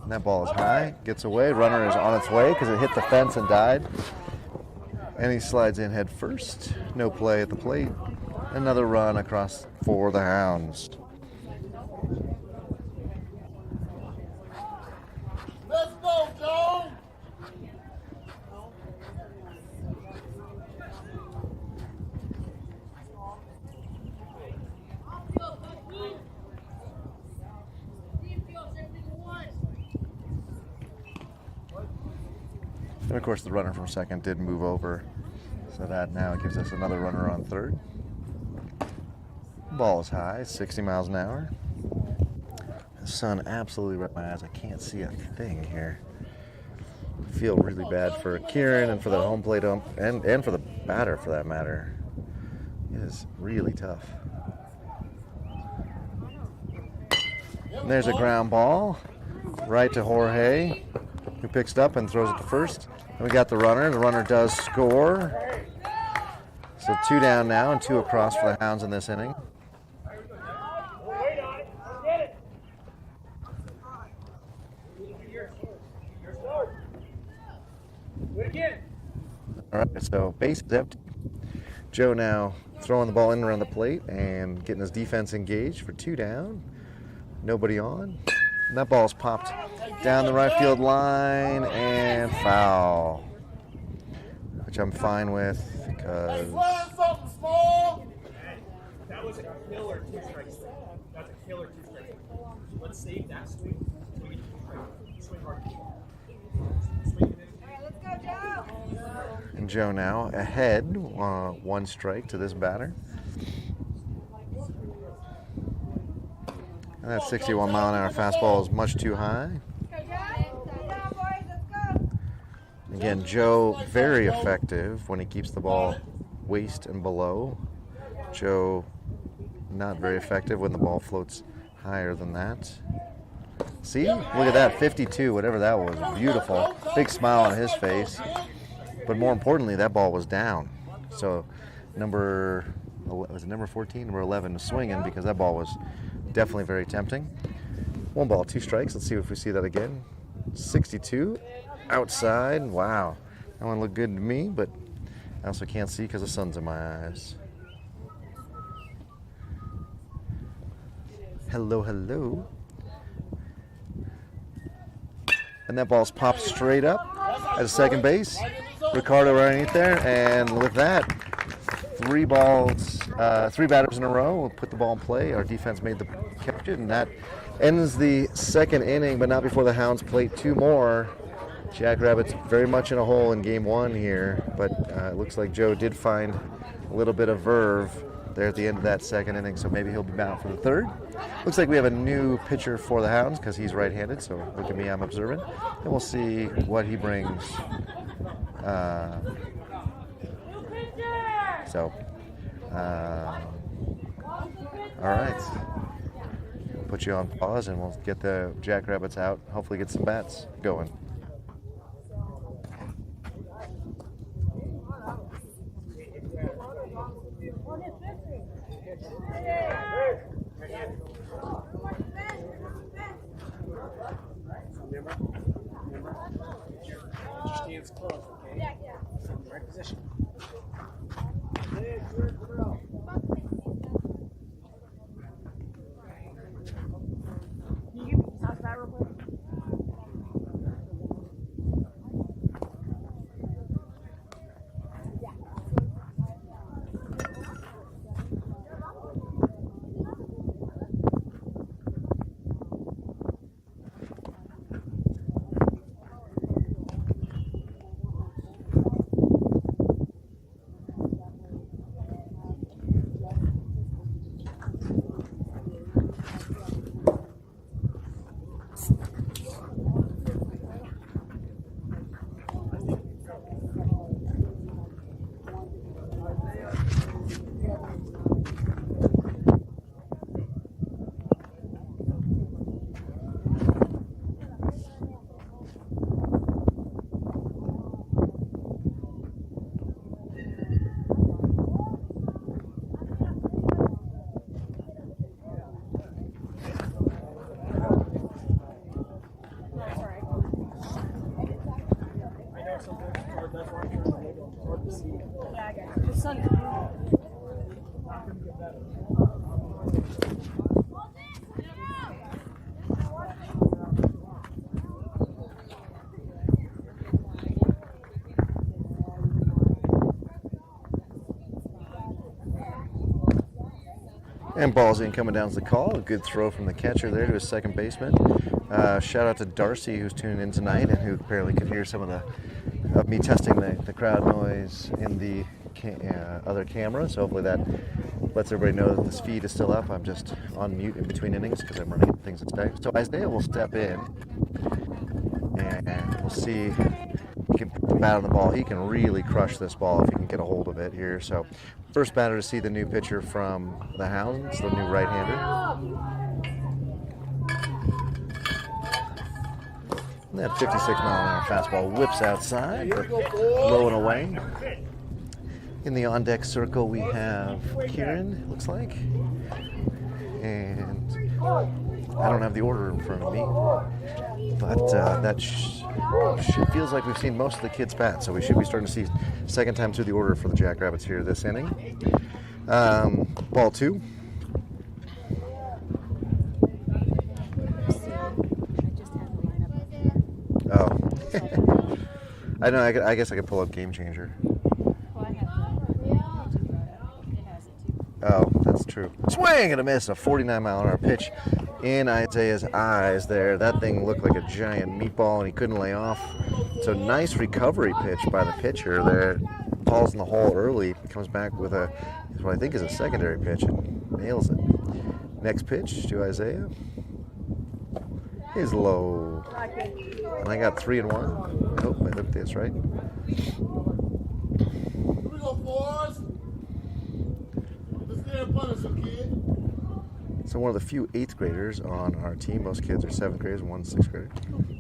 And that ball is high, gets away. Runner is on its way because it hit the fence and died. And he slides in head first. No play at the plate. Another run across for the Hounds. Let's go, Joe. And of course the runner from second did move over, so that now gives us another runner on third. Ball is high, 60 miles an hour. The sun absolutely right in my eyes. I can't see a thing here. I feel really bad for Kieran and for the home plate ump and for the batter for that matter. It is really tough. And there's a ground ball right to Jorge, who picks it up and throws it to first. And we got the runner. The runner does score. So 2 down now and 2 across for the Hounds in this inning. Wait on it. Get it. Do it again. All right, so base is empty. Joe now throwing the ball in around the plate and getting his defense engaged for 2 down. Nobody on. And that ball's popped down the right field line and foul, which I'm fine with because Something small. That was a killer 2 strikes. That's a killer 2 strikes. Let's save that swing. Swing hard. Swing it in. Let's go, Joe. and Joe now ahead, 1 strike to this batter. And that 61 mile an hour fastball is much too high. Let's go, Joe. Sit down, boys. Let's go. Again, Joe very effective when he keeps the ball waist and below. Joe not very effective when the ball floats higher than that. See, look at that, 52, whatever that was, beautiful. Big smile on his face. But more importantly, that ball was down. So was it number 14, number 11 was swinging because that ball was definitely very tempting. 1 ball, 2 strikes. Let's see if we see that again. 62, outside. Wow, that one looked good to me, but I also can't see because the sun's in my eyes. Hello, hello. And that ball's popped straight up at second base. Ricardo right underneath there, and with that, 3 batters in a row. We'll put the ball in play. Our defense made the catch it, and that ends the second inning, but not before the Hounds plate 2 more. Jackrabbits very much in a hole in game 1 here, but it looks like Joe did find a little bit of verve there at the end of that second inning, so maybe he'll be bound for the 3rd. Looks like we have a new pitcher for the Hounds because he's right-handed, so look at me, I'm observant. And we'll see what he brings. All right. We'll put you on pause and we'll get the Jackrabbits out, hopefully get some bats going. Just hands close, okay? Yeah. Sit in the right position. Can you give me a that real quick? Son. And ball's in coming down to the call. A good throw from the catcher there to his second baseman. Shout out to Darcy, who's tuning in tonight and who apparently could hear some of me testing the crowd noise in the other camera. So hopefully that lets everybody know that this feed is still up. I'm just on mute in between innings because I'm running things at stake. So Isaiah will step in and we'll see if he can put the bat on the ball. He can really crush this ball if he can get a hold of it here. So first batter to see the new pitcher from the Hounds, the new right-hander. And that 56-mile-an-hour fastball whips outside, but low and away. In the on-deck circle, we have Kieran, looks like. And I don't have the order in front of me, but that feels like we've seen most of the kids bat, so we should be starting to see second time through the order for the Jackrabbits here this inning. Ball 2. Oh. I know, I guess I could pull up Game Changer. Oh, that's true. Swing and a miss, a 49-mile-an-hour pitch in Isaiah's eyes there. That thing looked like a giant meatball, and he couldn't lay off. So nice recovery pitch by the pitcher there. Falls in the hole early, comes back with what I think is a secondary pitch and nails it. Next pitch to Isaiah is low. And I got 3-1. I hope I looked this right. Here we go, boys. Let's get in punish him, kid. So one of the few 8th graders on our team. Most kids are 7th graders and one 6th grader.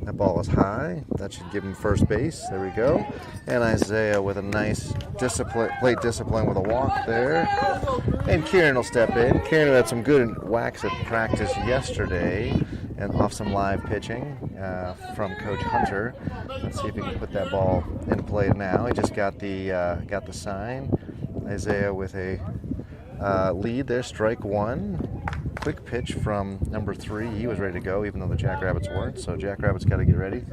That ball is high. That should give him first base. There we go. And Isaiah with a nice plate discipline with a walk there. And Kieran will step in. Kieran had some good whacks at practice yesterday and off some live pitching from Coach Hunter. Let's see if he can put that ball in play now. He just got the sign. Isaiah with a lead there, strike 1. Quick pitch from number 3. He was ready to go, even though the Jackrabbits weren't. So Jackrabbits got to get ready.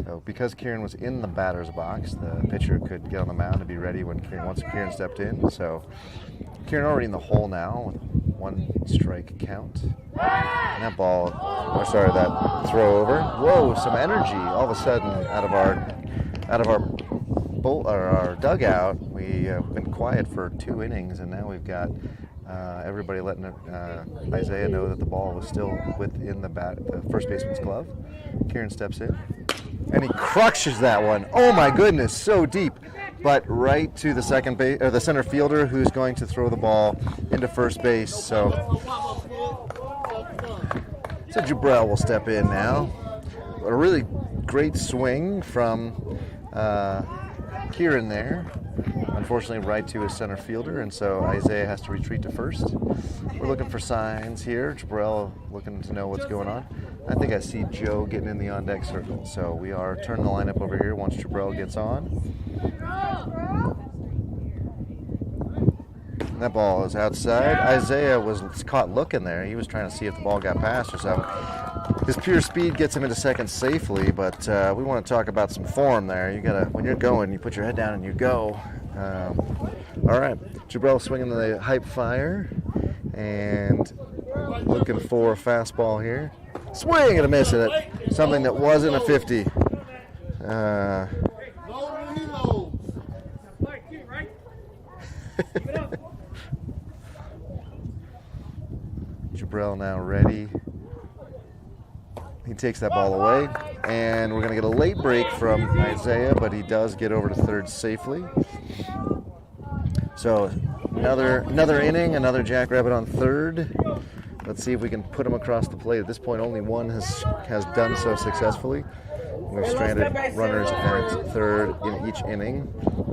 So because Kieran was in the batter's box, the pitcher could get on the mound and be ready once Kieran stepped in. So Kieran already in the hole now with 1 strike count. And that that throw over. Whoa, some energy all of a sudden out of our dugout. We've been quiet for 2 innings, and now we've got everybody letting Isaiah know that the ball was still within the first baseman's glove. Kieran steps in, and he crushes that one. Oh my goodness, so deep, but right to the the center fielder, who's going to throw the ball into first base. So Jabrell will step in now. A really great swing from Kieran there. Unfortunately, right to his center fielder, and so Isaiah has to retreat to first. We're looking for signs here. Jabrell looking to know what's going on. I think I see Joe getting in the on-deck circle, so we are turning the lineup over here once Jabrell gets on. That ball is outside. Isaiah was caught looking there. He was trying to see if the ball got past or something. His pure speed gets him into second safely, but we want to talk about some form there. You gotta, when you're going, you put your head down and you go. All right, Jabrell swinging the hype fire and looking for a fastball here. Swing and a miss at it. Something that wasn't a 50. Jabrell now ready. He takes that ball away, and we're going to get a late break from Isaiah, but he does get over to third safely. So another inning, another Jackrabbit on third. Let's see if we can put him across the plate. At this point, only one has done so successfully. We've stranded runners at third in each inning.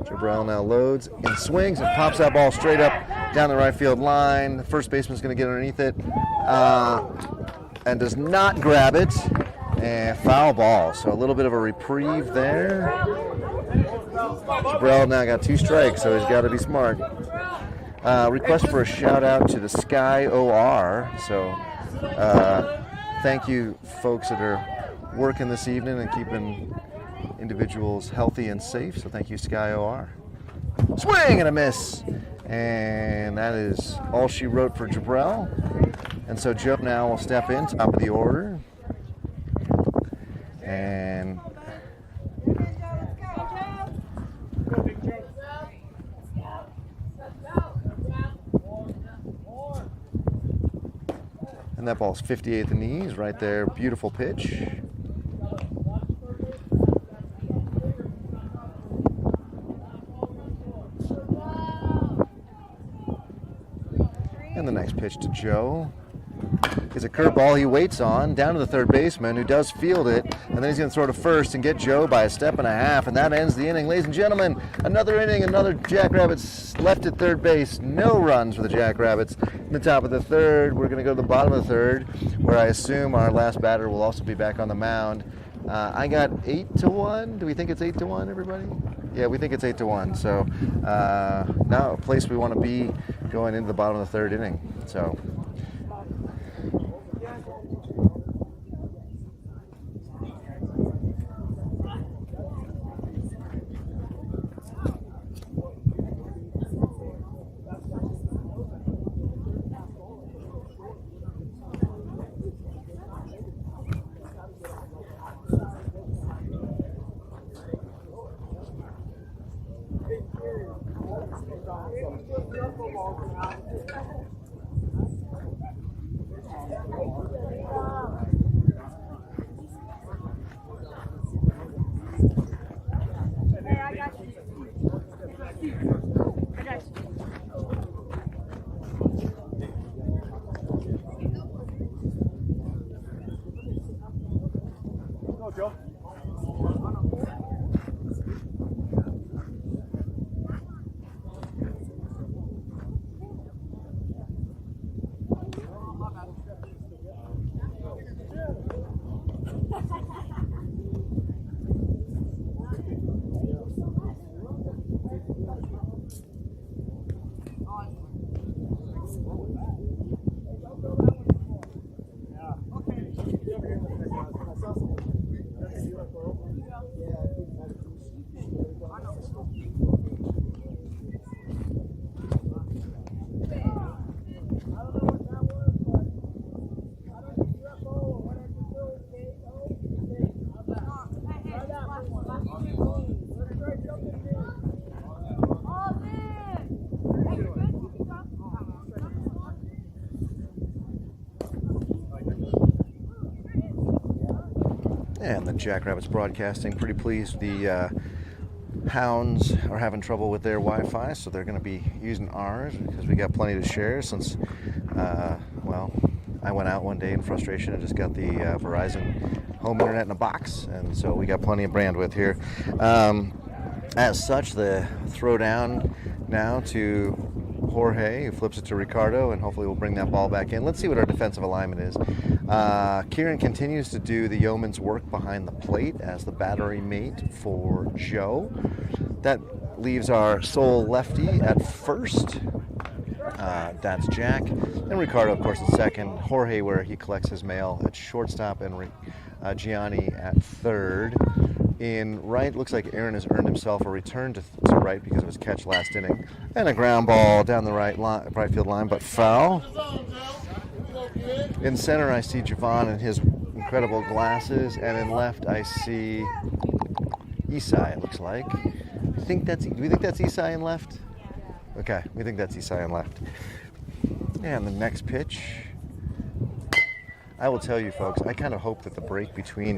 Jabrell now loads and swings and pops that ball straight up down the right field line. The first baseman's going to get underneath it and does not grab it. And foul ball. So a little bit of a reprieve there. Jabrell now got 2 strikes, so he's got to be smart. Request for a shout out to the Sky OR. So thank you, folks that are working this evening and keeping individuals healthy and safe. So thank you, Sky OR. Swing and a miss. And that is all she wrote for Jabrell. And so Joe now will step in, top of the order. And that ball's 58th in the knees right there. Beautiful pitch. And the next pitch to Joe is a curveball he waits on, down to the third baseman, who does field it, and then he's going to throw to first and get Joe by a step and a half, and that ends the inning. Ladies and gentlemen, another inning, another Jackrabbits left at third base. No runs for the Jackrabbits in the top of the third. We're going to go to the bottom of the third, where I assume our last batter will also be back on the mound. I got 8-1. Do we think it's 8-1, everybody? Yeah, we think it's 8-1. So now a place we want to be going into the bottom of the third inning. So. And the Jackrabbits Broadcasting pretty pleased. The Hounds are having trouble with their Wi-Fi, so they're going to be using ours because we got plenty to share since, well, I went out one day in frustration and just got the Verizon home internet in a box, and so we got plenty of bandwidth here. As such, the throw down now to Jorge, who flips it to Ricardo, and hopefully we'll bring that ball back in. Let's see what our defensive alignment is. Kieran continues to do the yeoman's work behind the plate as the battery mate for Joe. That leaves our sole lefty at first. That's Jack. And Ricardo, of course, at second. Jorge, where he collects his mail, at shortstop, and Gianni at third. In right, looks like Aaron has earned himself a return to right because of his catch last inning. And a ground ball down the right field line, but foul. In center, I see Javon and his incredible glasses, and in left, I see Isai, it looks like. Do we think that's Isai in left? Okay, we think that's Isai in left. And the next pitch. I will tell you, folks, I kind of hope that the break between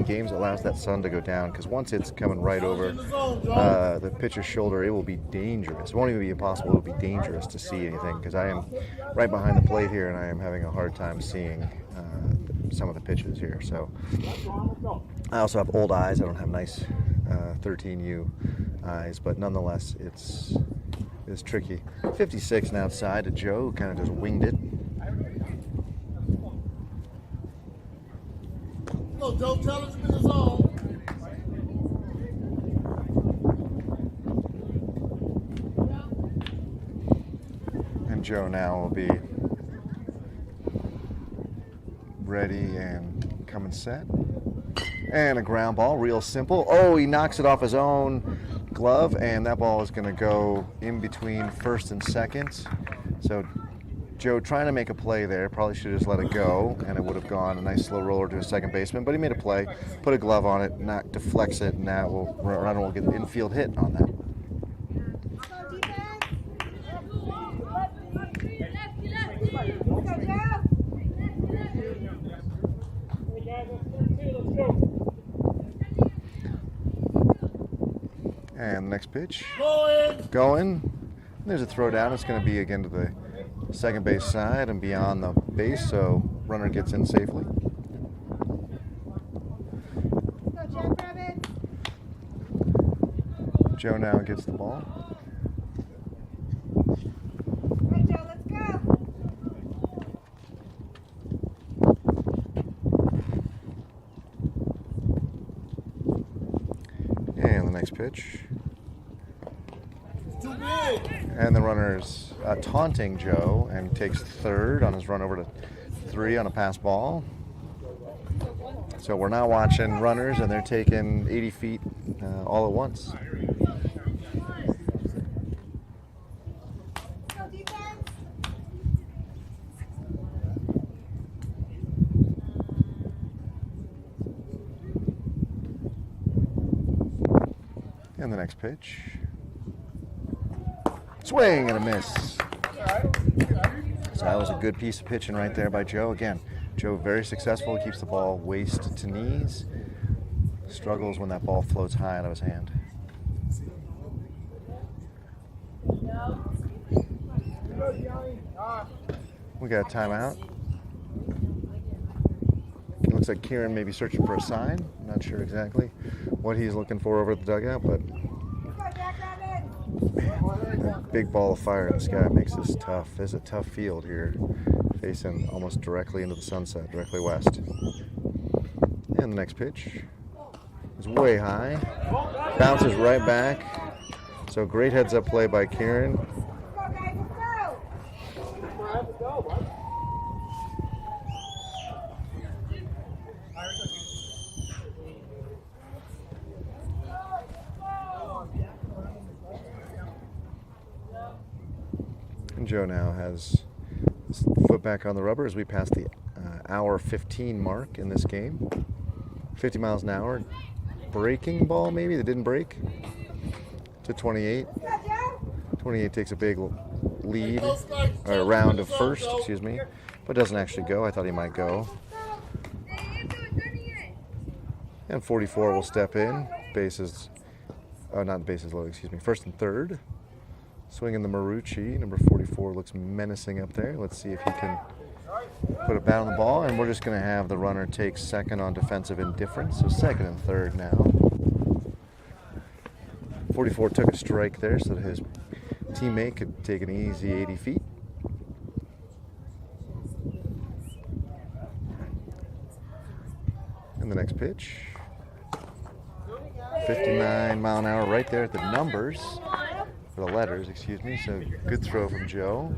games allows that sun to go down, because once it's coming right over the pitcher's shoulder, it will be dangerous. It won't even be impossible. It will be dangerous to see anything, because I am right behind the plate here, and I am having a hard time seeing some of the pitches here. So I also have old eyes. I don't have nice 13U eyes, but nonetheless, it's tricky. 56 and outside to Joe, who kind of just winged it. Joe, tell us in the zone. And Joe now will be ready and coming set. And a ground ball, real simple. Oh, he knocks it off his own glove, and that ball is going to go in between first and second. So Joe trying to make a play there, probably should have just let it go, and it would have gone a nice slow roller to a second baseman, but he made a play, put a glove on it, deflects it, and that runner will get the infield hit on that. And the next pitch, going. There's a throw down. It's going to be again to the second base side and beyond the base, so runner gets in safely. Joe now gets the ball. And the next pitch. And the runner's taunting Joe and takes third on his run over to 3 on a pass ball. So we're now watching runners, and they're taking 80 feet all at once. And the next pitch. Swing and a miss. So that was a good piece of pitching right there by Joe. Again, Joe very successful, keeps the ball waist to knees. Struggles when that ball floats high out of his hand. We got a timeout. It looks like Kieran may be searching for a sign. I'm not sure exactly what he's looking for over at the dugout, but that big ball of fire in the sky makes this tough. It's a tough field here, facing almost directly into the sunset, directly west. And the next pitch is way high, bounces right back. So great heads-up play by Kieran. And Joe now has his foot back on the rubber as we pass the hour 15 mark in this game. 50 miles an hour. Breaking ball maybe that didn't break to 28. 28 takes a big lead, or round of first, excuse me, but doesn't actually go. I thought he might go. And 44 will step in. Bases, not bases loaded, excuse me, first and third. Swinging the Marucci, number 44 looks menacing up there. Let's see if he can put a bat on the ball, and we're just going to have the runner take second on defensive indifference, so second and third now. 44 took a strike there so that his teammate could take an easy 80 feet. And the next pitch, 59 mile an hour right there at the numbers. For the letters, excuse me, so good throw from Joe.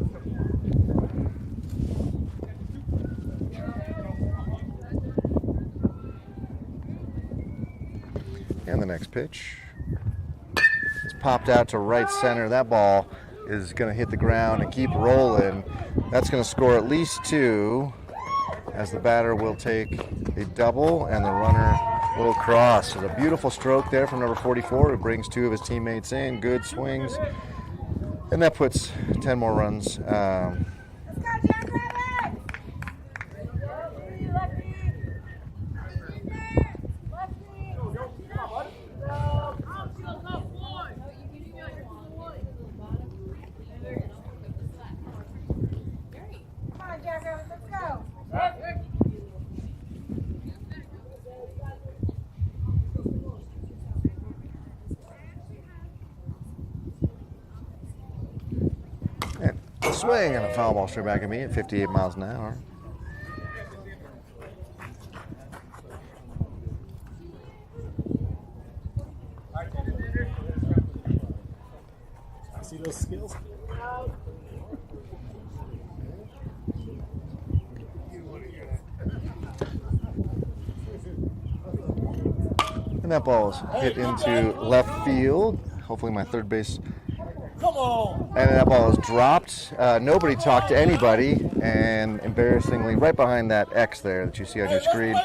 And the next pitch is popped out to right center. That ball is going to hit the ground and keep rolling. That's going to score at least 2, as the batter will take a double and the runner will cross. So a beautiful stroke there from number 44, who brings 2 of his teammates in. Good swings. And that puts 10 more runs. Swing and a foul ball straight back at me at 58 miles an hour. I see those skills. And that ball is hit into left field. Hopefully my third base. Come on. And that ball is dropped. Nobody talked to anybody. And embarrassingly, right behind that X there that you see on your screen,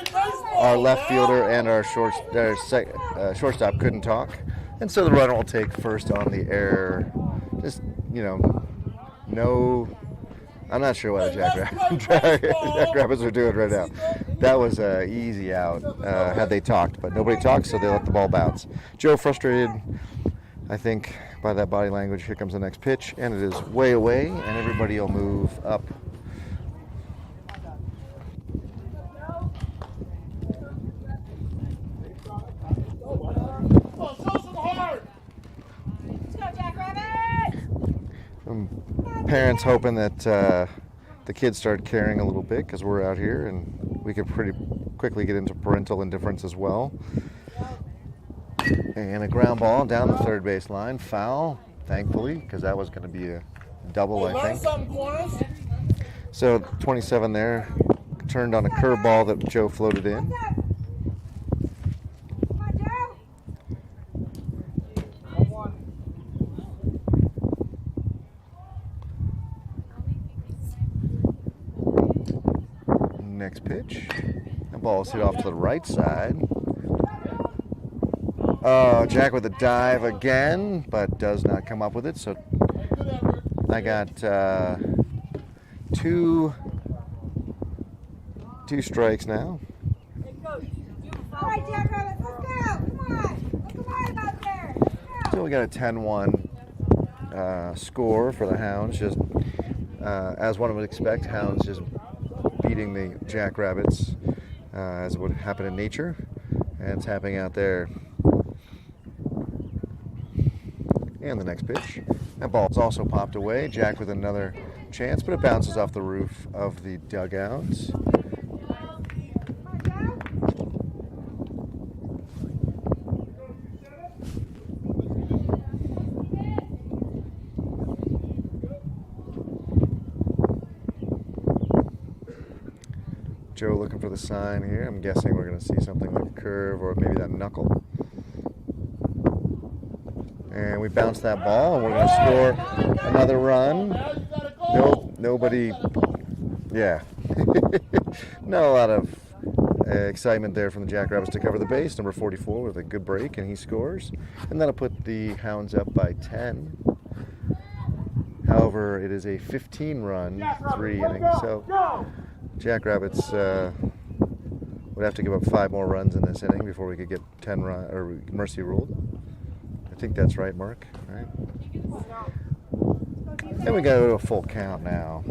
our left fielder and our shortstop couldn't talk. And so the runner will take first on the error. Just, no. I'm not sure what the Jackrabbits are doing right now. That was an easy out had they talked, but nobody talked, so they let the ball bounce. Joe frustrated, I think, by that body language. Here comes the next pitch, and it is way away, and everybody will move up. Parents hoping that the kids start caring a little bit because we're out here and we could pretty quickly get into parental indifference as well. And a ground ball down the third base line. Foul, thankfully, because that was going to be a double, I think. So 27 there turned on a curveball that Joe floated in. Next pitch. The ball is hit off to the right side. Jack with a dive again, but does not come up with it. So I got two strikes now. All right, Jackrabbit, let's go. Come on. Let's go out there. Let's go. So we got a 10-1 score for the Hounds. Just as one would expect, Hounds just beating the Jackrabbits as would happen in nature, and it's happening out there. And the next pitch. That ball's also popped away. Jack with another chance, but it bounces off the roof of the dugouts. Joe looking for the sign here. I'm guessing we're going to see something like a curve or maybe that knuckle. And we bounce that ball, and we're going to score another run. Nope, nobody. Yeah. Not a lot of excitement there from the Jackrabbits to cover the base. Number 44 with a good break, and he scores. And that'll put the Hounds up by 10. However, it is a 15-run, 3 innings. So Jackrabbits would have to give up 5 more runs in this inning before we could get 10 run or mercy ruled. I think that's right, Mark. All right. And we go to a full count now.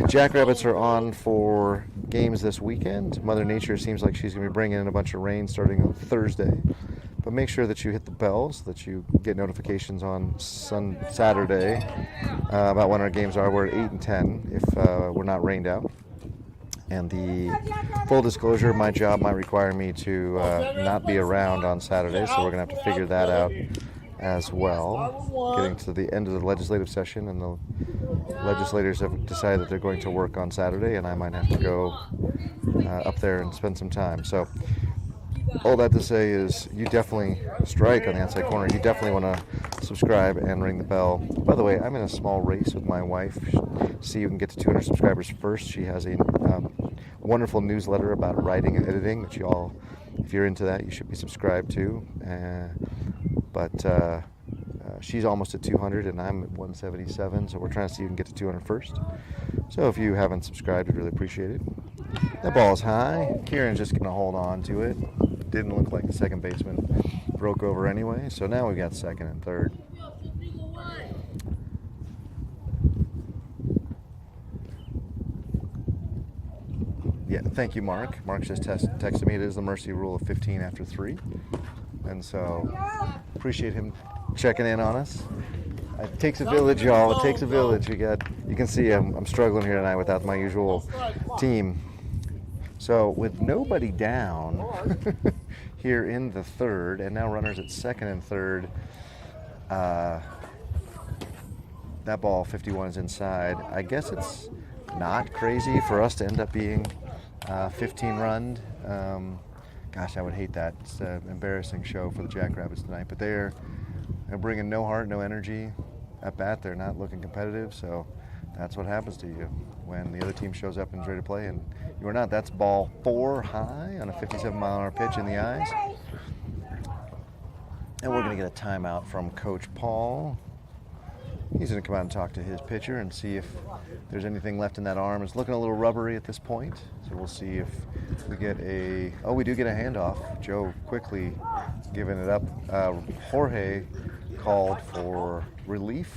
Jackrabbits are on for games this weekend. Mother Nature seems like she's going to be bringing in a bunch of rain starting on Thursday. But make sure that you hit the bell so that you get notifications on Saturday about when our games are. We're at 8 and 10 if we're not rained out. And the full disclosure, my job might require me to not be around on Saturday, so we're going to have to figure that out as well. Getting to the end of the legislative session, and the legislators have decided that they're going to work on Saturday, and I might have to go up there and spend some time. So all that to say is you definitely strike on the outside corner. You definitely want to subscribe and ring the bell. By the way, I'm in a small race with my wife. See, you can get to 200 subscribers first. She has a wonderful newsletter about writing and editing that you all, if you're into that, you should be subscribed to. But she's almost at 200 and I'm at 177, so we're trying to see if we can get to 200 first. So if you haven't subscribed, we'd really appreciate it. That ball is high. Kieran's just going to hold on to it. Didn't look like the second baseman broke over anyway, so now we've got second and third. Yeah, thank you, Mark. Mark just texted me. It is the mercy rule of 15 after 3. And so appreciate him checking in on us. It takes a village, y'all. It takes a village. You can see I'm struggling here tonight without my usual team. So with nobody down here in the third, and now runners at second and third, that ball 51 is inside. I guess it's not crazy for us to end up being 15 run. Gosh, I would hate that. It's an embarrassing show for the Jackrabbits tonight, but they're bringing no heart, no energy. At bat, they're not looking competitive, so that's what happens to you when the other team shows up and is ready to play and you are not. That's ball 4 high on a 57-mile-an-hour pitch in the eyes. And we're going to get a timeout from Coach Paul. He's going to come out and talk to his pitcher and see if there's anything left in that arm. It's looking a little rubbery at this point, so we'll see if we get a... Oh, we do get a handoff. Joe quickly giving it up. Jorge called for relief,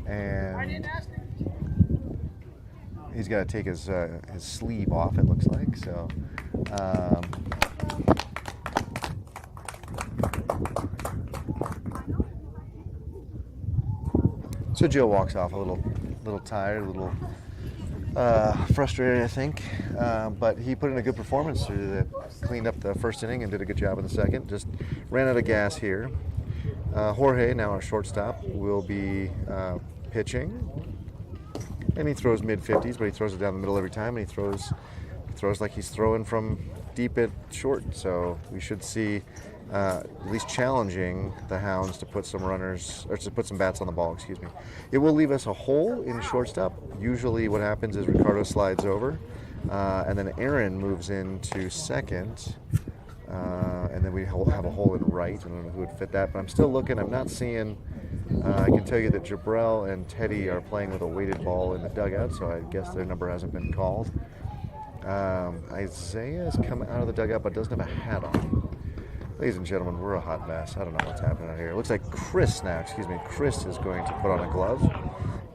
and he's got to take his sleeve off, it looks like. So so Joe walks off a little tired, a little frustrated, I think, but he put in a good performance. Cleaned up the first inning and did a good job in the second. Just ran out of gas here. Jorge, now our shortstop, will be pitching, and he throws mid-50s, but he throws it down the middle every time, and he throws like he's throwing from deep at short. So we should see at least challenging the Hounds to put some runners, or to put some bats on the ball. Excuse me. It will leave us a hole in shortstop. Usually, what happens is Ricardo slides over, and then Aaron moves into second. And then we have a hole in right. I don't know who would fit that, but I'm still looking. I'm not seeing. I can tell you that Jabrell and Teddy are playing with a weighted ball in the dugout, so I guess their number hasn't been called. Isaiah has come out of the dugout, but doesn't have a hat on. Ladies and gentlemen, we're a hot mess. I don't know what's happening out here. It looks like Chris is going to put on a glove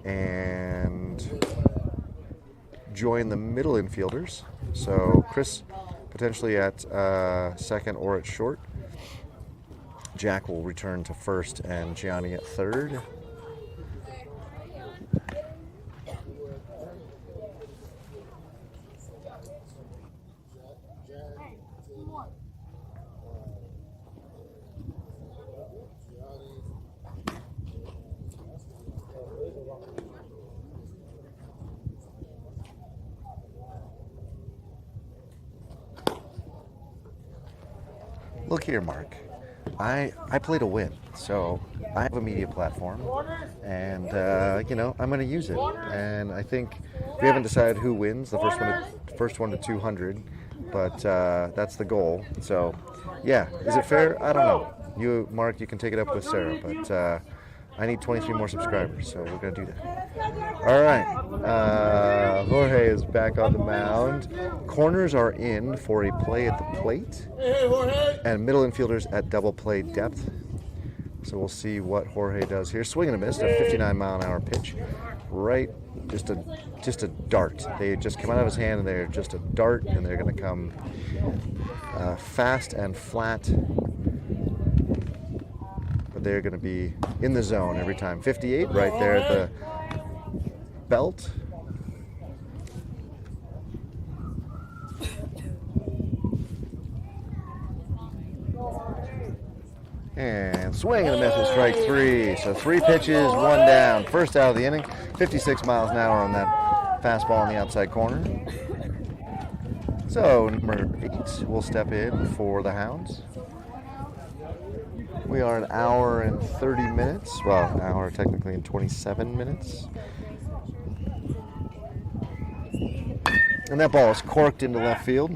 and join the middle infielders. So Chris potentially at second or at short. Jack will return to first and Gianni at third. Look here, Mark. I play to win, so I have a media platform, and I'm going to use it. And I think we haven't decided who wins the first one to 200, but that's the goal. So, yeah, is it fair? I don't know. You, Mark, you can take it up with Sarah, but I need 23 more subscribers, so we're going to do that. All right, Jorge is back on the mound. Corners are in for a play at the plate, and middle infielders at double play depth. So we'll see what Jorge does here. Swing and a miss, a 59-mile-an-hour pitch, right? Just a dart. They just come out of his hand, and they're just a dart, and they're going to come fast and flat. They're going to be in the zone every time. 58 right there at the belt. And swing and a miss at strike 3. So 3 pitches, 1 down. First out of the inning. 56 miles an hour on that fastball on the outside corner. So number 8 will step in for the Hounds. We are an hour and 30 minutes. Well, an hour technically and 27 minutes. And that ball is corked into left field.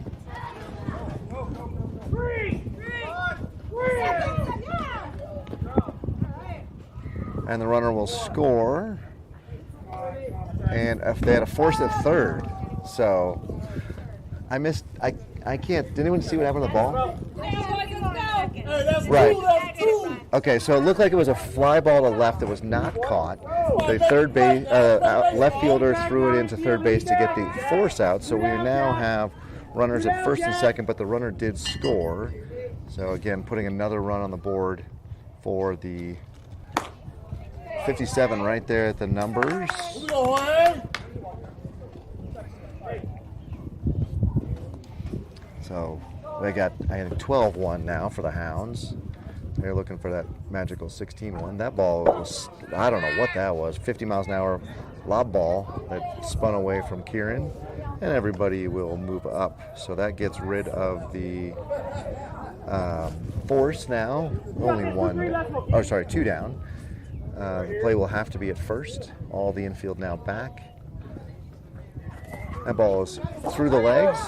And the runner will score. And if they had a force at third. So I missed. I can't. Did anyone see what happened to the ball? Right. Okay, so it looked like it was a fly ball to left that was not caught. The left fielder threw it into third base to get the force out. So we now have runners at first and second, but the runner did score. So again, putting another run on the board for the 57 right there at the numbers. So they got, I think, 12-1 now for the Hounds. They're looking for that magical 16-1. That ball was, I don't know what that was, 50 miles an hour lob ball that spun away from Kieran. and everybody will move up. So that gets rid of the force now. Only two down. The play will have to be at first. All the infield now back. That ball is through the legs,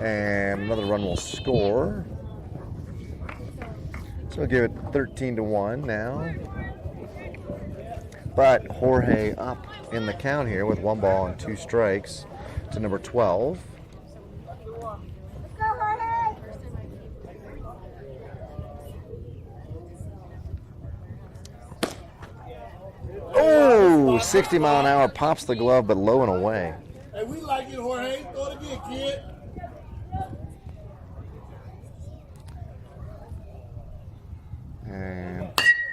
and another run will score. So we'll give it 13-1 now. But Jorge up in the count here with 1 ball and 2 strikes to number 12. Let's go, Jorge. Oh, 60 mile an hour, pops the glove, but low and away. Hey, we like it, Jorge. Throw it again, kid. And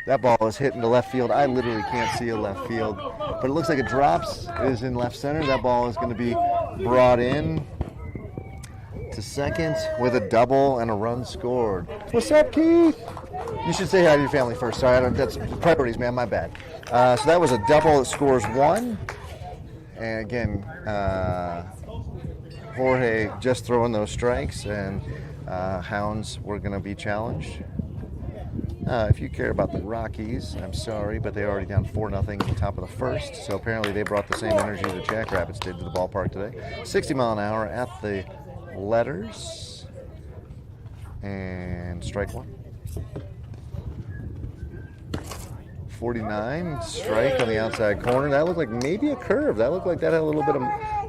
that ball is hitting the left field. I literally can't see a left field, but it looks like it drops. It is in left center. That ball is going to be brought in to second with a double and a run scored. What's up, Keith? You should say hi to your family first. Sorry, that's priorities, man. My bad. So that was a double that scores 1. And again, Jorge just throwing those strikes, and Hounds were going to be challenged. If you care about the Rockies, I'm sorry, but they're already down 4-0 in the top of the first. So apparently they brought the same energy the Jackrabbits did to the ballpark today. 60 mile an hour at the letters. And strike 1. 49, strike on the outside corner. That looked like maybe a curve. That looked like that had a little bit of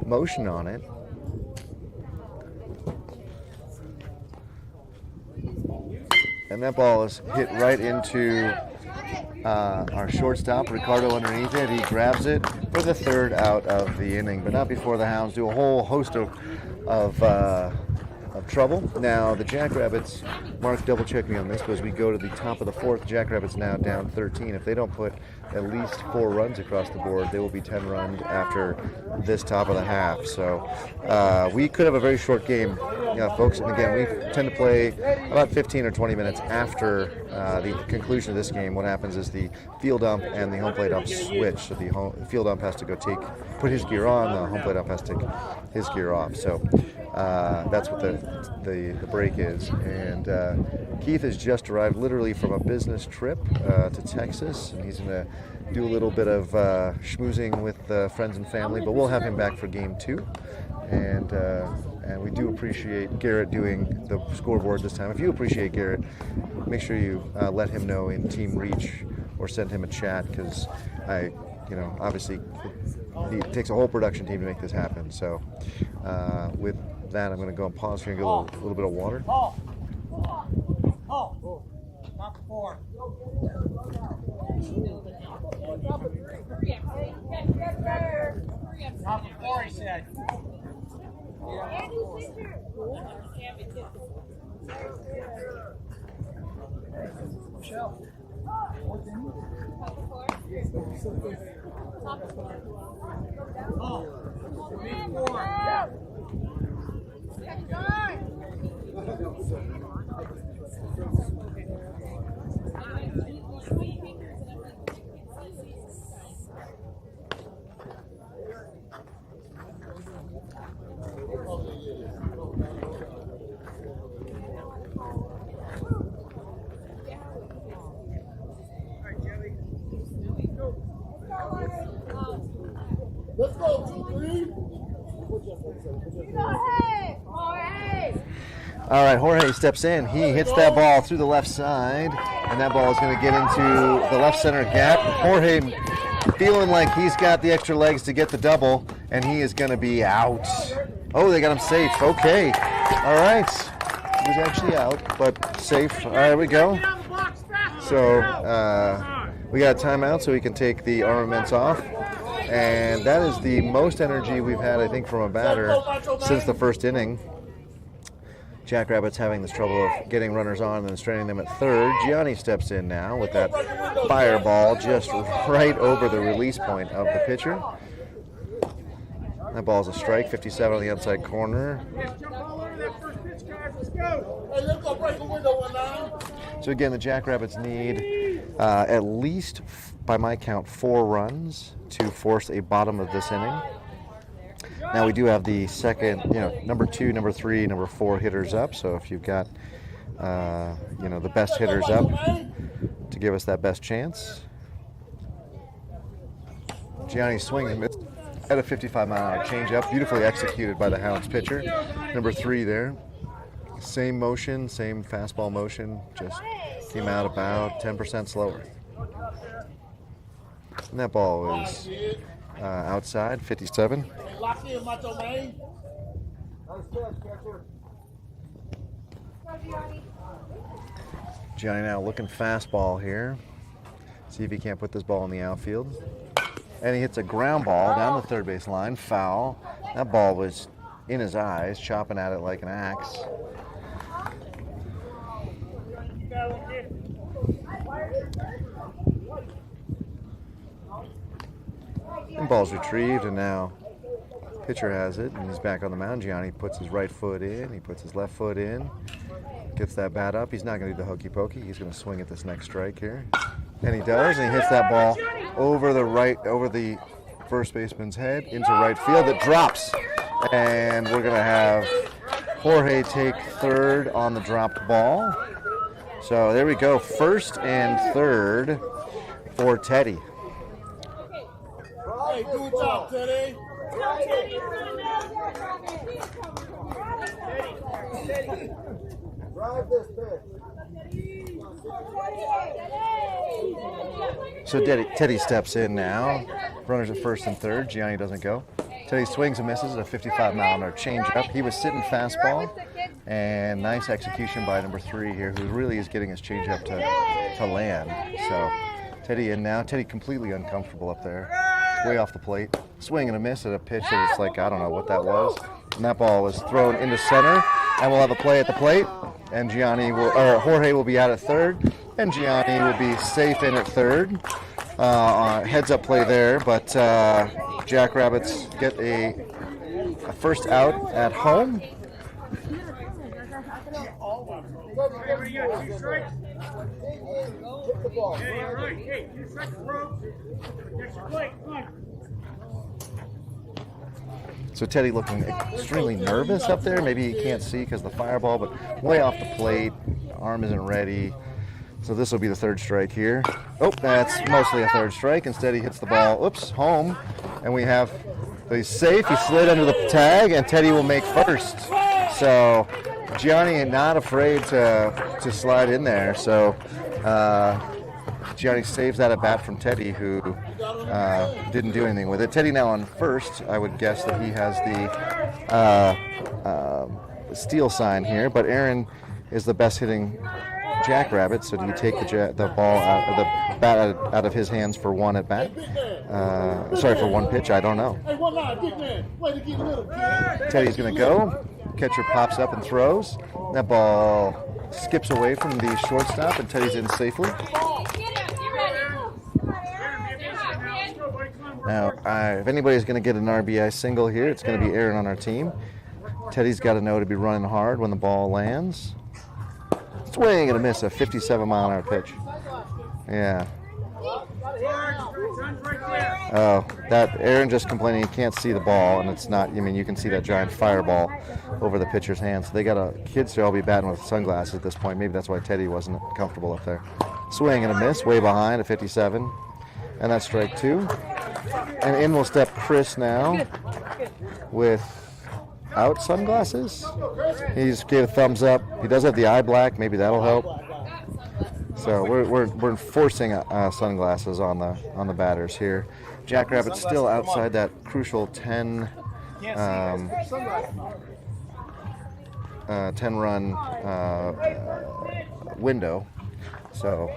motion on it. And that ball is hit right into our shortstop, Ricardo, underneath it. He grabs it for the 3rd out of the inning, but not before the Hounds do a whole host of trouble. Now, the Jackrabbits, Mark double check me on this, but as we go to the top of the 4th, Jackrabbits now down 13. If they don't put at least 4 runs across the board, they will be 10 runned after this top of the half. So we could have a very short game, folks. And again, we tend to play about 15 or 20 minutes after the conclusion of this game. What happens is the field ump and the home plate ump switch. So the field ump has to go put his gear on, the home plate ump has to take his gear off. So that's what the break is. And Keith has just arrived literally from a business trip to Texas, and he's going to do a little bit of schmoozing with friends and family, but we'll have him back for game 2. And we do appreciate Garrett doing the scoreboard this time. If you appreciate Garrett, make sure you let him know in Team Reach or send him a chat, because obviously it takes a whole production team to make this happen. So with that, I'm going to go and pause here and get a little bit of water. Paul. Not the 4. Not the 4, he said. Michelle. Let's go, 2-3. All right, Jorge steps in. He hits that ball through the left side, and that ball is going to get into the left center gap. Jorge feeling like he's got the extra legs to get the double, and he is going to be out. Oh, they got him safe. Okay. All right. He was actually out, but safe. All right, there we go. So we got a timeout so we can take the armaments off. And that is the most energy we've had, I think, from a batter since the first inning. Jackrabbits having this trouble of getting runners on and then straining them at third. Gianni steps in now with that fireball just right over the release point of the pitcher. That ball's a strike, 57 on the outside corner. So again, the Jackrabbits need at least, by my count, 4 runs to force a bottom of this inning. Now we do have the second, number 2, number 3, number 4 hitters up. So if you've got, the best hitters up to give us that best chance. Gianni swinging at a 55-mile-an-hour changeup, beautifully executed by the Hounds pitcher. Number 3 there. Same motion, same fastball motion, just came out about 10% slower. And that ball is outside, 57. Lock in, Macho Man. Gianni now looking fastball here. See if he can't put this ball in the outfield. And he hits a ground ball down the third base line, foul. That ball was in his eyes, chopping at it like an axe. And ball's retrieved, and now pitcher has it, and he's back on the mound. Gianni puts his right foot in, he puts his left foot in, gets that bat up. He's not going to do the hokey pokey. He's going to swing at this next strike here, and he does. And he hits that ball over the first baseman's head into right field. It drops, and we're going to have Jorge take third on the dropped ball. So there we go, first and third for Teddy. Hey, good job, Teddy. Drive this pitch. So Teddy steps in now. Runners at first and third. Gianni doesn't go. Teddy swings and misses at a 55-mile-an-hour changeup. He was sitting fastball, and nice execution by number 3 here, who really is getting his changeup to land. So Teddy in now. Teddy completely uncomfortable up there. Way off the plate. Swing and a miss at a pitch that it's like, I don't know what that was. And that ball was thrown into center, and we'll have a play at the plate. And Jorge will be out at third, and Gianni will be safe in at third. Heads up play there, but Jackrabbits get a first out at home. So Teddy looking extremely nervous up there. Maybe he can't see because of the fireball, but way off the plate. Arm isn't ready. So this will be the third strike here. Oh, that's mostly a third strike. Instead, he hits the ball, home. And we have, he's safe. He slid under the tag, and Teddy will make first. So Gianni is not afraid to slide in there. So Gianni saves that at bat from Teddy, who didn't do anything with it. Teddy now on first. I would guess that he has the steal sign here, but Aaron is the best hitting Jackrabbit. So do you take the ball the bat out of his hands for one at bat? For one pitch. I don't know. Hey, one line, big man. Way to get little, kid. Teddy's going to go. Catcher pops up and throws. That ball skips away from the shortstop, and Teddy's in safely. Now, if anybody's going to get an RBI single here, it's going to be Aaron on our team. Teddy's got to know to be running hard when the ball lands. Swing and a miss, a 57-mile-an-hour pitch. Yeah. Oh, that Aaron just complaining he can't see the ball, and it's not. You can see that giant fireball over the pitcher's hands. So kids should all be batting with sunglasses at this point. Maybe that's why Teddy wasn't comfortable up there. Swing and a miss, way behind, a 57, and that's strike 2. And in will step Chris now without sunglasses. He just gave a thumbs up. He does have the eye black. Maybe that'll help. So we're enforcing sunglasses on the batters here. Jackrabbit's still outside that crucial 10 run window. So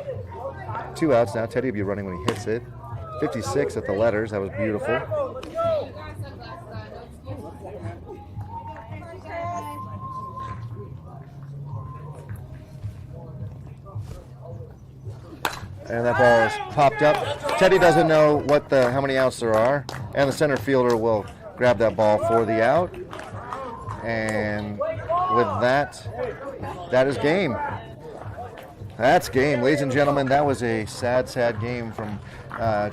2 outs now. Teddy will be running when he hits it. 56 at the letters. That was beautiful. And that ball is popped up. Teddy doesn't know how many outs there are, and the center fielder will grab that ball for the out. And with that is game. That's game, ladies and gentlemen. That was a sad, sad game from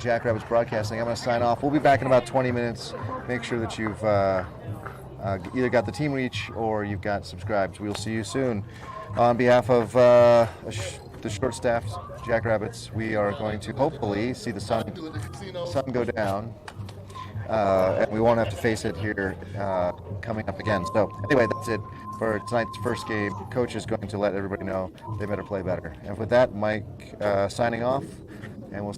Jackrabbits Broadcasting. I'm going to sign off. We'll be back in about 20 minutes. Make sure that you've either got the team reach or you've got subscribed. We'll see you soon. On behalf of the short-staffed Jackrabbits, we are going to hopefully see the sun go down. And we won't have to face it here coming up again. So anyway, that's it for tonight's first game. Coach is going to let everybody know they better play better. And with that, Mike signing off, and we'll